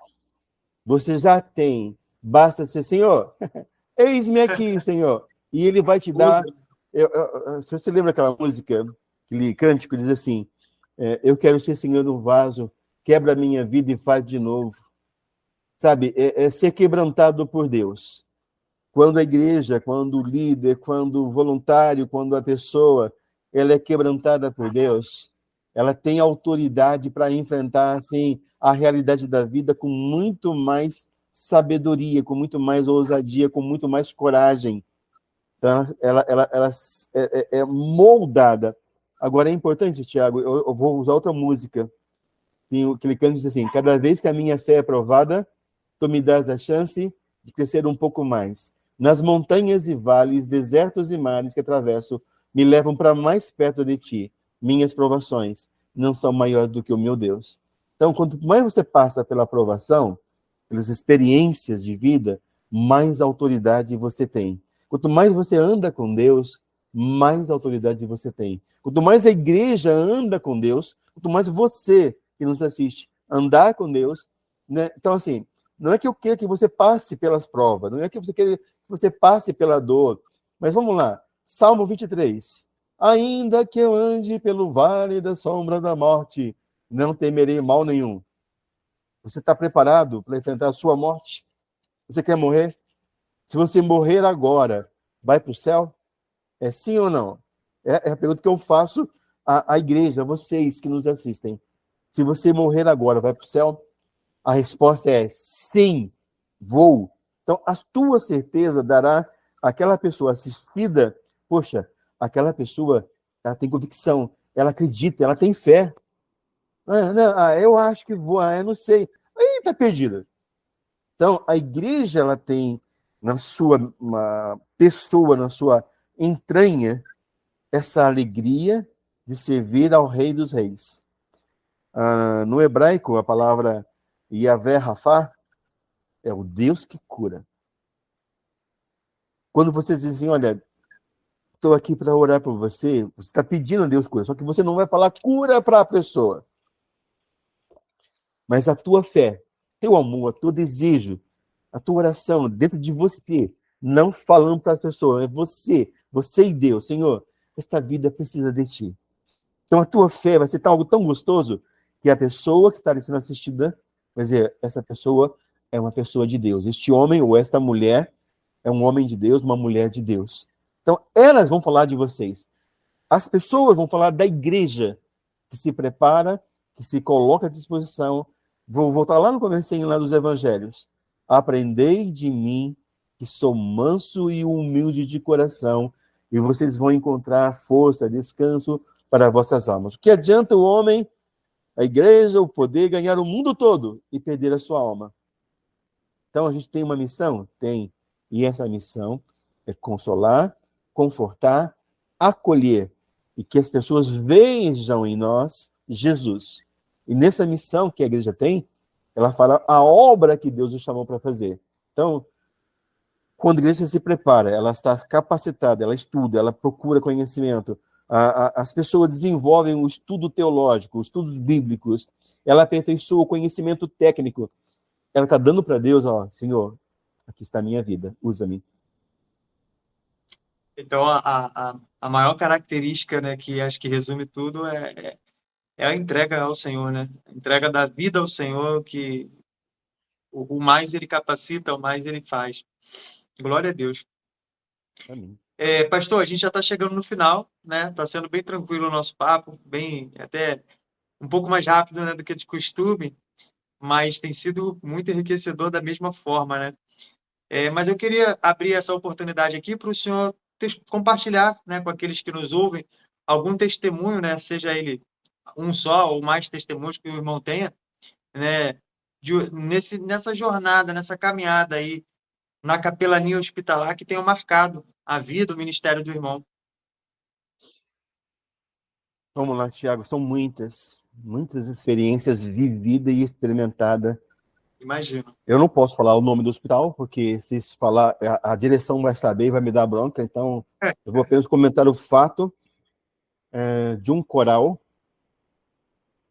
Você já tem, basta ser, Senhor, eis-me aqui, Senhor. E ele vai te dar... se você lembra aquela música, aquele cântico, diz assim, eu quero ser Senhor no vaso, quebra a minha vida e faz de novo. Sabe, ser quebrantado por Deus. Quando a igreja, quando o líder, quando o voluntário, quando a pessoa ela é quebrantada por Deus, ela tem autoridade para enfrentar assim, a realidade da vida com muito mais sabedoria, com muito mais ousadia, com muito mais coragem. Então, ela é moldada. Agora, é importante, Tiago, eu vou usar outra música. Tem aquele canto que diz assim: cada vez que a minha fé é provada, tu me dás a chance de crescer um pouco mais. Nas montanhas e vales, desertos e mares que atravesso, me levam para mais perto de ti. Minhas provações não são maiores do que o meu Deus. Então, quanto mais você passa pela provação, pelas experiências de vida, mais autoridade você tem. Quanto mais você anda com Deus, mais autoridade você tem. Quanto mais a igreja anda com Deus, quanto mais você que nos assiste andar com Deus, né? Então, assim, não é que eu queira que você passe pelas provas, não é que você queira que você passe pela dor, mas vamos lá, Salmo 23. Ainda que eu ande pelo vale da sombra da morte, não temerei mal nenhum. Você está preparado para enfrentar a sua morte? Você quer morrer? Se você morrer agora, vai para o céu? É sim ou não? É a pergunta que eu faço à igreja, a vocês que nos assistem. Se você morrer agora, vai para o céu? A resposta é sim, vou. Então, a tua certeza dará àquela pessoa assistida, poxa, aquela pessoa, ela tem convicção, ela acredita, ela tem fé. Eu acho que vou, eu não sei. Aí está perdida. Então, a igreja, ela tem na sua pessoa, na sua entranha, essa alegria de servir ao Rei dos Reis. No hebraico, a palavra Yahvé Rafá é o Deus que cura. Quando vocês dizem, olha, estou aqui para orar por você, você está pedindo a Deus cura, só que você não vai falar cura para a pessoa. Mas a tua fé, teu amor, teu desejo, a tua oração dentro de você, não falando para a pessoa, é você e Deus. Senhor, esta vida precisa de ti. Então a tua fé vai ser algo tão gostoso que a pessoa que está sendo assistida vai dizer, essa pessoa é uma pessoa de Deus. Este homem ou esta mulher é um homem de Deus, uma mulher de Deus. Então elas vão falar de vocês. As pessoas vão falar da igreja que se prepara, que se coloca à disposição. Vou voltar lá no comecinho lá dos evangelhos. Aprendei de mim, que sou manso e humilde de coração, e vocês vão encontrar força, descanso para vossas almas. O que adianta o homem, a igreja, o poder ganhar o mundo todo e perder a sua alma? Então a gente tem uma missão? Tem. E essa missão é consolar, confortar, acolher, e que as pessoas vejam em nós Jesus. E nessa missão que a igreja tem, ela fala a obra que Deus os chamou para fazer. Então, quando a igreja se prepara, ela está capacitada, ela estuda, ela procura conhecimento, as pessoas desenvolvem o estudo teológico, os estudos bíblicos, ela aperfeiçoa o conhecimento técnico. Ela está dando para Deus, ó, Senhor, aqui está a minha vida, usa-me. Então, a maior característica, né, que acho que resume tudo é a entrega ao Senhor, né? A entrega da vida ao Senhor, que o mais ele capacita, o mais ele faz. Glória a Deus. Amém. Pastor, a gente já está chegando no final, né? Está sendo bem tranquilo o nosso papo, bem até um pouco mais rápido, né, do que de costume, mas tem sido muito enriquecedor da mesma forma, né? Mas eu queria abrir essa oportunidade aqui para o senhor compartilhar, né, com aqueles que nos ouvem algum testemunho, né, seja ele um só ou mais testemunhos que o irmão tenha, né, nessa jornada, nessa caminhada aí na capelania hospitalar que tenham marcado a vida, o ministério do irmão. Vamos lá, Tiago, são muitas experiências vividas e experimentadas. Imagino. Eu não posso falar o nome do hospital, porque se falar, a direção vai saber e vai me dar bronca, então eu vou apenas comentar o fato de um coral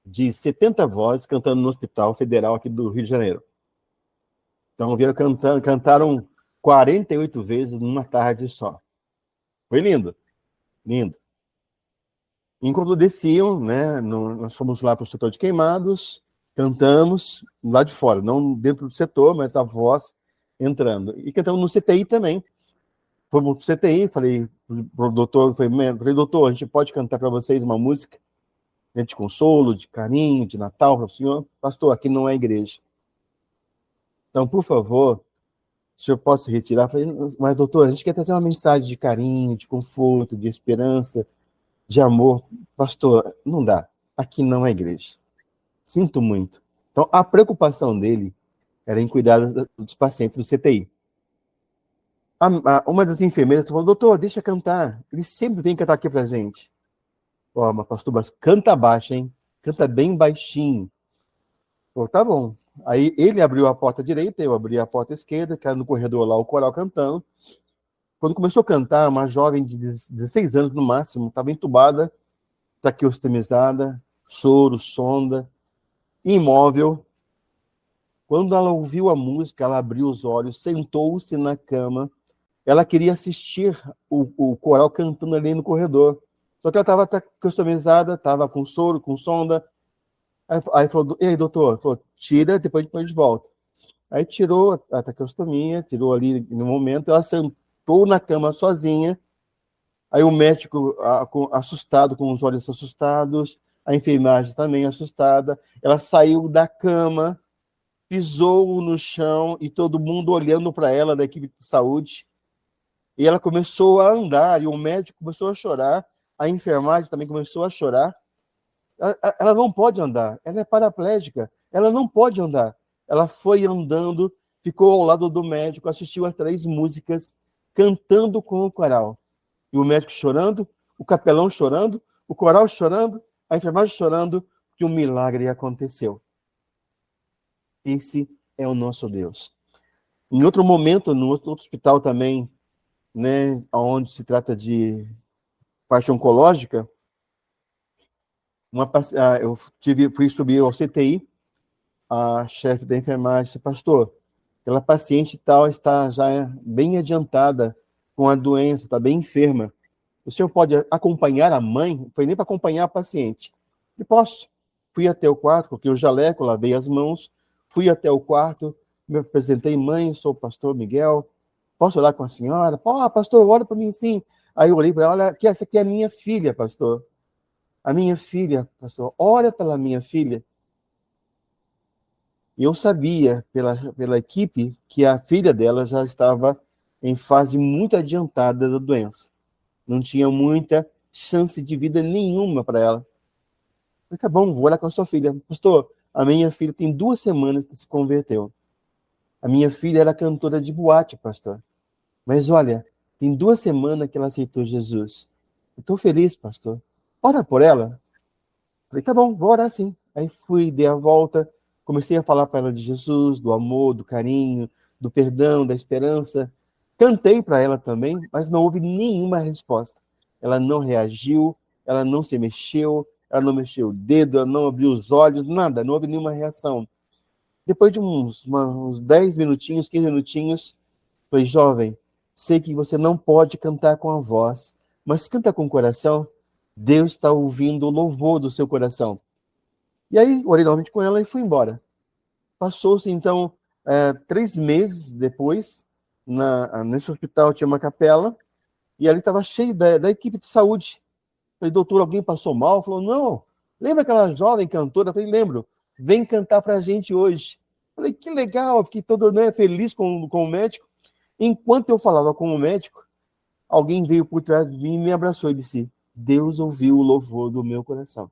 de 70 vozes cantando no Hospital Federal aqui do Rio de Janeiro. Então, vieram cantando, cantaram 48 vezes numa tarde só. Foi lindo, lindo. Enquanto desciam, né, nós fomos lá para o setor de queimados, cantamos lá de fora, não dentro do setor, mas a voz entrando. E cantamos no CTI também. fomos pro CTI, falei pro doutor, falei, doutor, a gente pode cantar para vocês uma música, né, de consolo, de carinho, de Natal para o senhor? Pastor, aqui não é igreja. Então, por favor, o senhor pode se retirar? Falei, mas doutor, a gente quer trazer uma mensagem de carinho, de conforto, de esperança, de amor. Pastor, não dá. Aqui não é igreja. Sinto muito. Então, a preocupação dele era em cuidar dos pacientes do CTI. Uma das enfermeiras falou, doutor, deixa cantar. Ele sempre vem cantar aqui pra gente. Ó, mas pastor, mas canta baixo, hein? Canta bem baixinho. Falei, tá bom. Aí ele abriu a porta direita, eu abri a porta esquerda, que era no corredor lá, o coral cantando. Quando começou a cantar, uma jovem de 16 anos no máximo, estava entubada, traqueostomizada, soro, sonda, imóvel. Quando ela ouviu a música, ela abriu os olhos, sentou-se na cama. Ela queria assistir o coral cantando ali no corredor. Só que ela estava customizada, estava com soro, com sonda. Aí falou, e aí, doutor? Falou, tira, depois a gente põe de volta. Aí tirou a traqueostomia, tirou ali no momento, ela sentou na cama sozinha. Aí o médico, assustado, com os olhos assustados, a enfermagem também assustada. Ela saiu da cama, pisou no chão e todo mundo olhando para ela, da equipe de saúde. E ela começou a andar, e o médico começou a chorar, a enfermagem também começou a chorar. Ela não pode andar, ela é paraplégica, ela não pode andar. Ela foi andando, ficou ao lado do médico, assistiu a 3 músicas, cantando com o coral. E o médico chorando, o capelão chorando, o coral chorando, a enfermagem chorando, que um milagre aconteceu. Esse é o nosso Deus. Em outro momento, no outro hospital também, né, onde se trata de parte oncológica, fui subir ao CTI, a chefe da enfermagem disse, pastor, aquela paciente tal está já bem adiantada com a doença, está bem enferma. O senhor pode acompanhar a mãe? Não foi nem para acompanhar a paciente. E posso. Fui até o quarto, coloquei o jaleco, lavei as mãos, fui até o quarto, me apresentei, mãe, sou o pastor Miguel, posso orar com a senhora? Pastor, ora para mim sim. Aí eu olhei para ela, olha, que essa aqui é a minha filha, pastor. A minha filha, pastor, ora pela minha filha. E eu sabia, pela equipe, que a filha dela já estava em fase muito adiantada da doença. Não tinha muita chance de vida nenhuma para ela. Falei, tá bom, vou orar com a sua filha. Pastor, a minha filha tem 2 semanas que se converteu. A minha filha era cantora de boate, pastor. Mas olha, tem 2 semanas que ela aceitou Jesus. Eu estou feliz, pastor. Ora por ela. Falei, tá bom, vou orar sim. Aí fui, dei a volta, comecei a falar para ela de Jesus, do amor, do carinho, do perdão, da esperança. Cantei para ela também, mas não houve nenhuma resposta. Ela não reagiu, ela não se mexeu, ela não mexeu o dedo, ela não abriu os olhos, nada, não houve nenhuma reação. Depois de uns 10 minutinhos, 15 minutinhos, falei, jovem, sei que você não pode cantar com a voz, mas canta com o coração. Deus está ouvindo o louvor do seu coração. E aí, orei novamente com ela e fui embora. Passou-se, então, 3 meses depois, nesse hospital tinha uma capela, e ali estava cheio da equipe de saúde. Falei, doutor, alguém passou mal? Falou, não. Lembra aquela jovem cantora? Falei, lembro. Vem cantar para a gente hoje. Falei, que legal. Fiquei todo, né, feliz com o médico. Enquanto eu falava com o médico, alguém veio por trás de mim e me abraçou e disse, Deus ouviu o louvor do meu coração.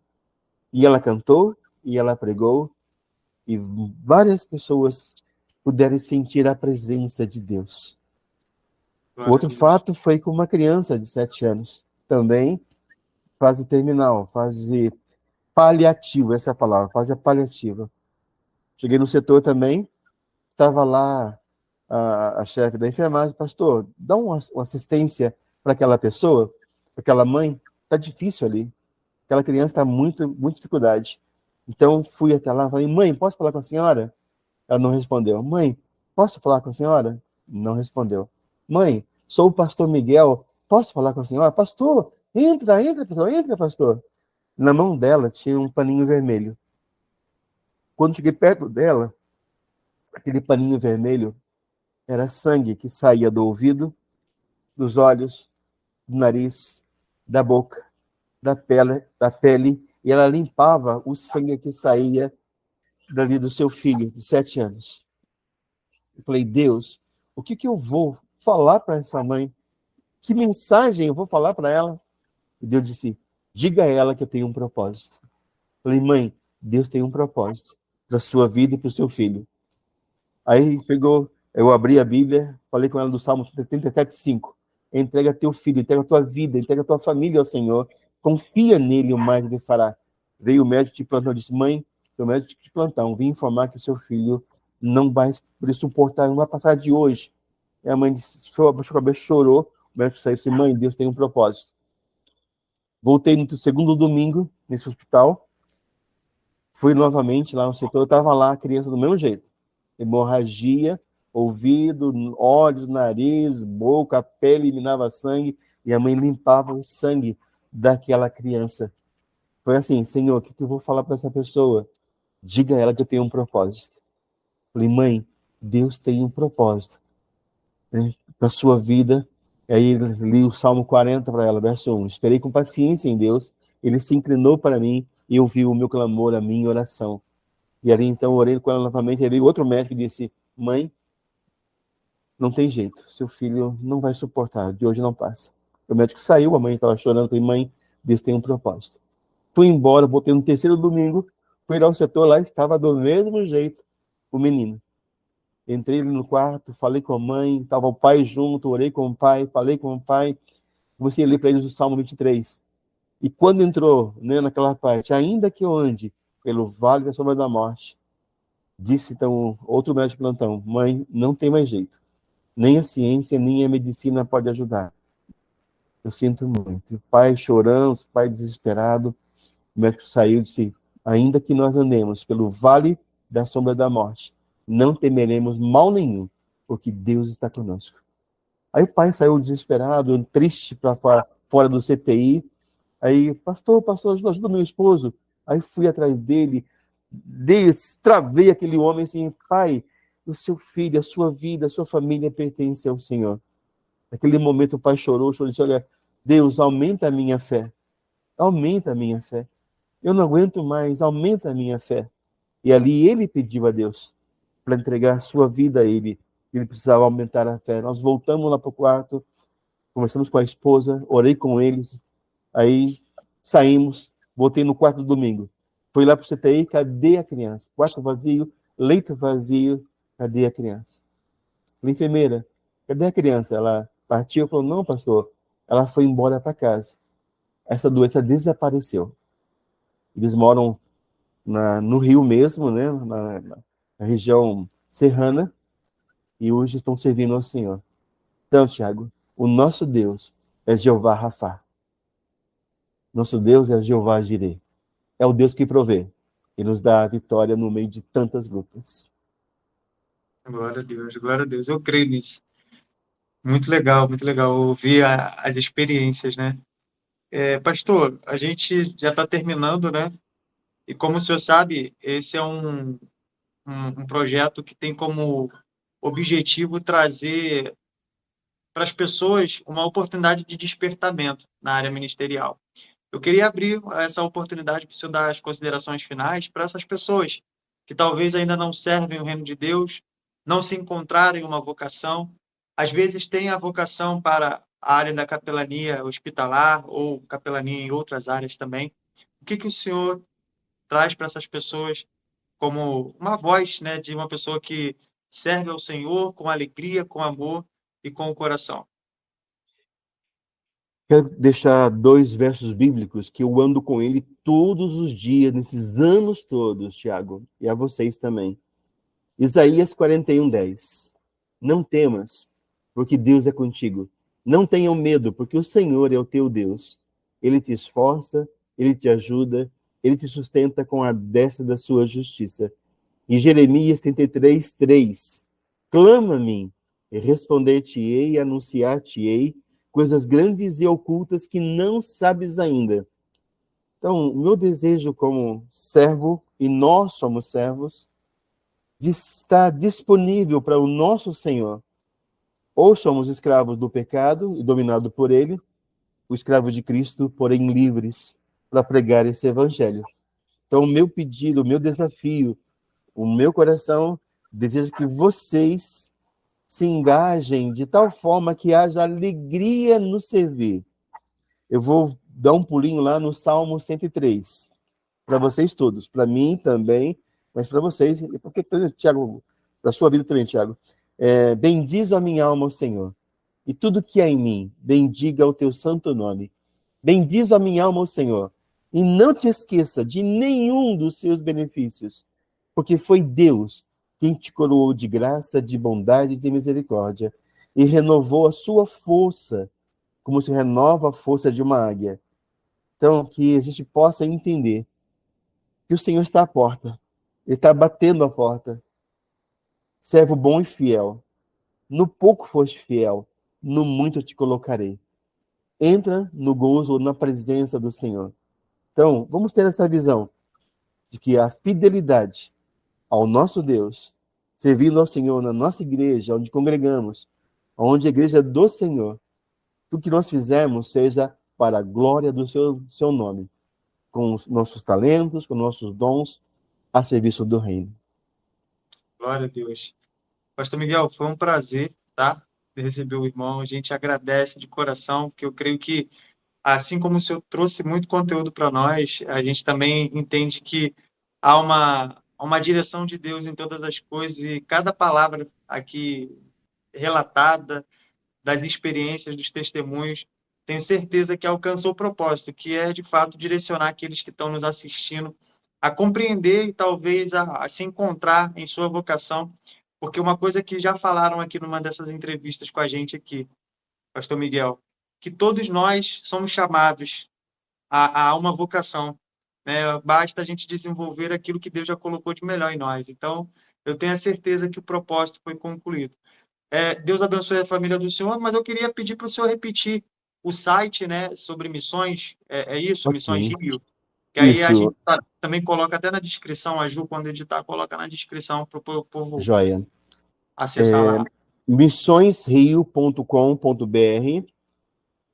E ela cantou, e ela pregou, e várias pessoas puderam sentir a presença de Deus. O outro fato foi com uma criança de 7 anos, também fase terminal, fase paliativa, essa é a palavra, fase paliativa. Cheguei no setor também, estava lá a chefe da enfermagem, pastor, dá uma assistência para aquela pessoa, para aquela mãe, está difícil ali, aquela criança está muito dificuldade. Então fui até lá, falei, mãe, posso falar com a senhora? Ela não respondeu. Mãe, posso falar com a senhora? Não respondeu. Mãe, sou o pastor Miguel, posso falar com a senhora? Pastor, entra, pastor, entra, pastor. Na mão dela tinha um paninho vermelho. Quando cheguei perto dela, aquele paninho vermelho era sangue que saía do ouvido, dos olhos, do nariz, da boca, da pele, e ela limpava o sangue que saía dali do seu filho, de 7 anos. Eu falei, Deus, o que eu vou falar para essa mãe? Que mensagem eu vou falar para ela? E Deus disse, diga a ela que eu tenho um propósito. Eu falei, mãe, Deus tem um propósito para a sua vida e para o seu filho. Aí eu abri a Bíblia, falei com ela do Salmo 77:5. Entrega teu filho, entrega a tua vida, entrega a tua família ao Senhor. Confia nele, o mais ele fará. Veio o médico de plantão, disse, mãe, o médico de plantão, vim informar que o seu filho não vai suportar, não vai passar de hoje. E a mãe disse, chorou, o médico saiu e disse, mãe, Deus tem um propósito. Voltei no segundo domingo, nesse hospital, fui novamente lá no setor, estava lá a criança do mesmo jeito. Hemorragia, ouvido, olhos, nariz, boca, a pele eliminava sangue, e a mãe limpava o sangue daquela criança. Foi assim, Senhor, o que eu vou falar para essa pessoa? Diga a ela que eu tenho um propósito. Falei, mãe, Deus tem um propósito para a sua vida. E aí li o Salmo 40 para ela, verso 1. Esperei com paciência em Deus, ele se inclinou para mim e ouviu o meu clamor, a minha oração. E ali, então, orei com ela novamente. Aí veio outro médico e disse, mãe, não tem jeito, seu filho não vai suportar, de hoje não passa. O médico saiu, a mãe estava chorando, falei, mãe, Deus tem um propósito. Fui embora, voltei no terceiro domingo, fui lá ao setor, lá estava do mesmo jeito o menino. Entrei no quarto, falei com a mãe, estava o pai junto, orei com o pai, falei com o pai, comecei a ler para eles o Salmo 23. E quando entrou, né, naquela parte, ainda que eu ande pelo vale da sombra da morte, disse então outro médico de plantão, mãe, não tem mais jeito. Nem a ciência, nem a medicina pode ajudar. Eu sinto muito. O pai chorando, o pai desesperado. O médico saiu e disse, ainda que nós andemos pelo vale da sombra da morte, não temeremos mal nenhum, porque Deus está conosco. Aí o pai saiu desesperado, triste para fora do CTI. Aí, pastor, ajuda meu esposo. Aí fui atrás dele, travei aquele homem assim, pai, o seu filho, a sua vida, a sua família pertence ao Senhor. Naquele momento o pai chorou, disse, olha, Deus, aumenta a minha fé. Aumenta a minha fé. Eu não aguento mais, aumenta a minha fé. E ali ele pediu a Deus para entregar a sua vida a ele. Ele precisava aumentar a fé. Nós voltamos lá para o quarto, conversamos com a esposa, orei com eles, aí saímos, voltei no quarto do domingo. Fui lá para o CTI, cadê a criança? Quarto vazio, leito vazio, cadê a criança? Falei, enfermeira, cadê a criança? Ela partiu, falou, não, pastor, ela foi embora para casa. Essa doença desapareceu. Eles moram no Rio mesmo, né? Na região serrana, e hoje estão servindo ao Senhor. Então, Tiago, o nosso Deus é Jeová Rafá. Nosso Deus é Jeová Jireh. É o Deus que provê e nos dá a vitória no meio de tantas lutas. Glória a Deus, glória a Deus. Eu creio nisso. Muito legal ouvir as experiências, né? Pastor, a gente já está terminando, né? E como o senhor sabe, esse é um projeto que tem como objetivo trazer para as pessoas uma oportunidade de despertamento na área ministerial. Eu queria abrir essa oportunidade para o senhor dar as considerações finais para essas pessoas que talvez ainda não servem o reino de Deus, não se encontrarem uma vocação, às vezes têm a vocação para a área da capelania hospitalar ou capelania em outras áreas também. O que o senhor traz para essas pessoas como uma voz, né, de uma pessoa que serve ao Senhor com alegria, com amor e com o coração? Quero deixar 2 versos bíblicos que eu ando com ele todos os dias, nesses anos todos, Tiago, e a vocês também. Isaías 41:10. Não temas, porque Deus é contigo. Não tenham medo, porque o Senhor é o teu Deus. Ele te esforça, ele te ajuda, ele te sustenta com a destra da sua justiça. Em Jeremias 33:3. Clama a mim, e responder-te-ei e anunciar-te-ei coisas grandes e ocultas que não sabes ainda. Então, o meu desejo como servo, e nós somos servos, de estar disponível para o nosso Senhor, Ou somos escravos do pecado e dominados por ele, o escravo de Cristo, porém livres para pregar esse evangelho. Então, o meu pedido, o meu desafio, o meu coração deseja que vocês se engajem de tal forma que haja alegria no servir. Eu vou dar um pulinho lá no Salmo 103, para vocês todos, para mim também, mas para vocês, e porque, Tiago, para a sua vida também, Tiago. Bendiz a minha alma ao Senhor, e tudo que há em mim, bendiga o teu santo nome. Bendiz a minha alma ao Senhor, e não te esqueça de nenhum dos seus benefícios, porque foi Deus quem te coroou de graça, de bondade e de misericórdia, e renovou a sua força, como se renova a força de uma águia. Então, que a gente possa entender que o Senhor está à porta, Ele está batendo a porta. Servo bom e fiel, no pouco foste fiel, no muito te colocarei. Entra no gozo, na presença do Senhor. Então, vamos ter essa visão de que a fidelidade ao nosso Deus, servindo ao Senhor na nossa igreja, onde congregamos, onde a igreja do Senhor, tudo que nós fizermos seja para a glória do seu nome, com os nossos talentos, com nossos dons, a serviço do reino. Glória a Deus. Pastor Miguel, foi um prazer, tá? De receber o irmão. A gente agradece de coração, porque eu creio que, assim como o senhor trouxe muito conteúdo para nós, a gente também entende que há uma direção de Deus em todas as coisas e cada palavra aqui relatada, das experiências, dos testemunhos, tenho certeza que alcançou o propósito, que é, de fato, direcionar aqueles que estão nos assistindo a compreender e talvez a se encontrar em sua vocação, porque uma coisa que já falaram aqui numa dessas entrevistas com a gente aqui, Pastor Miguel, que todos nós somos chamados a uma vocação, né? Basta a gente desenvolver aquilo que Deus já colocou de melhor em nós. Então, eu tenho a certeza que o propósito foi concluído. Deus abençoe a família do senhor, mas eu queria pedir para o senhor repetir o site, né, sobre missões, é isso, Missões Ok. Rio, que aí a gente Isso, também coloca até na descrição, a Ju, quando editar, coloca na descrição para o povo joia. acessar lá. Missõesrio.com.br.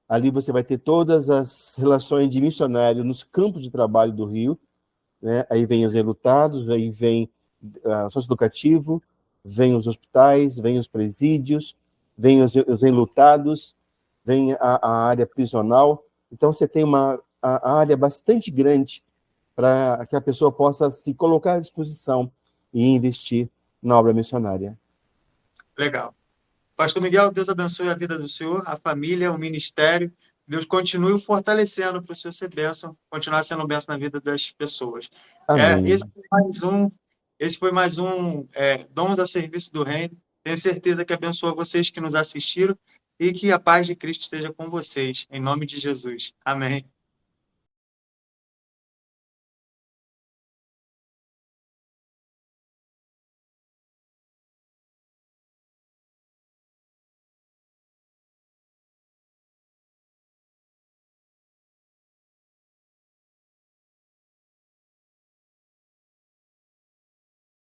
Ali você vai ter todas as relações de missionário nos campos de trabalho do Rio, né? Aí vem os enlutados, aí vem o socioeducativo, vem os hospitais, vem os presídios, vem os enlutados, vem a área prisional. Então, você tem a área bastante grande para que a pessoa possa se colocar à disposição e investir na obra missionária. Legal. Pastor Miguel, Deus abençoe a vida do senhor, a família, o ministério. Deus continue o fortalecendo para o senhor ser bênção, continuar sendo bênção na vida das pessoas. Amém. Esse foi mais um Dons a Serviço do Reino. Tenho certeza que abençoa vocês que nos assistiram e que a paz de Cristo esteja com vocês, em nome de Jesus. Amém.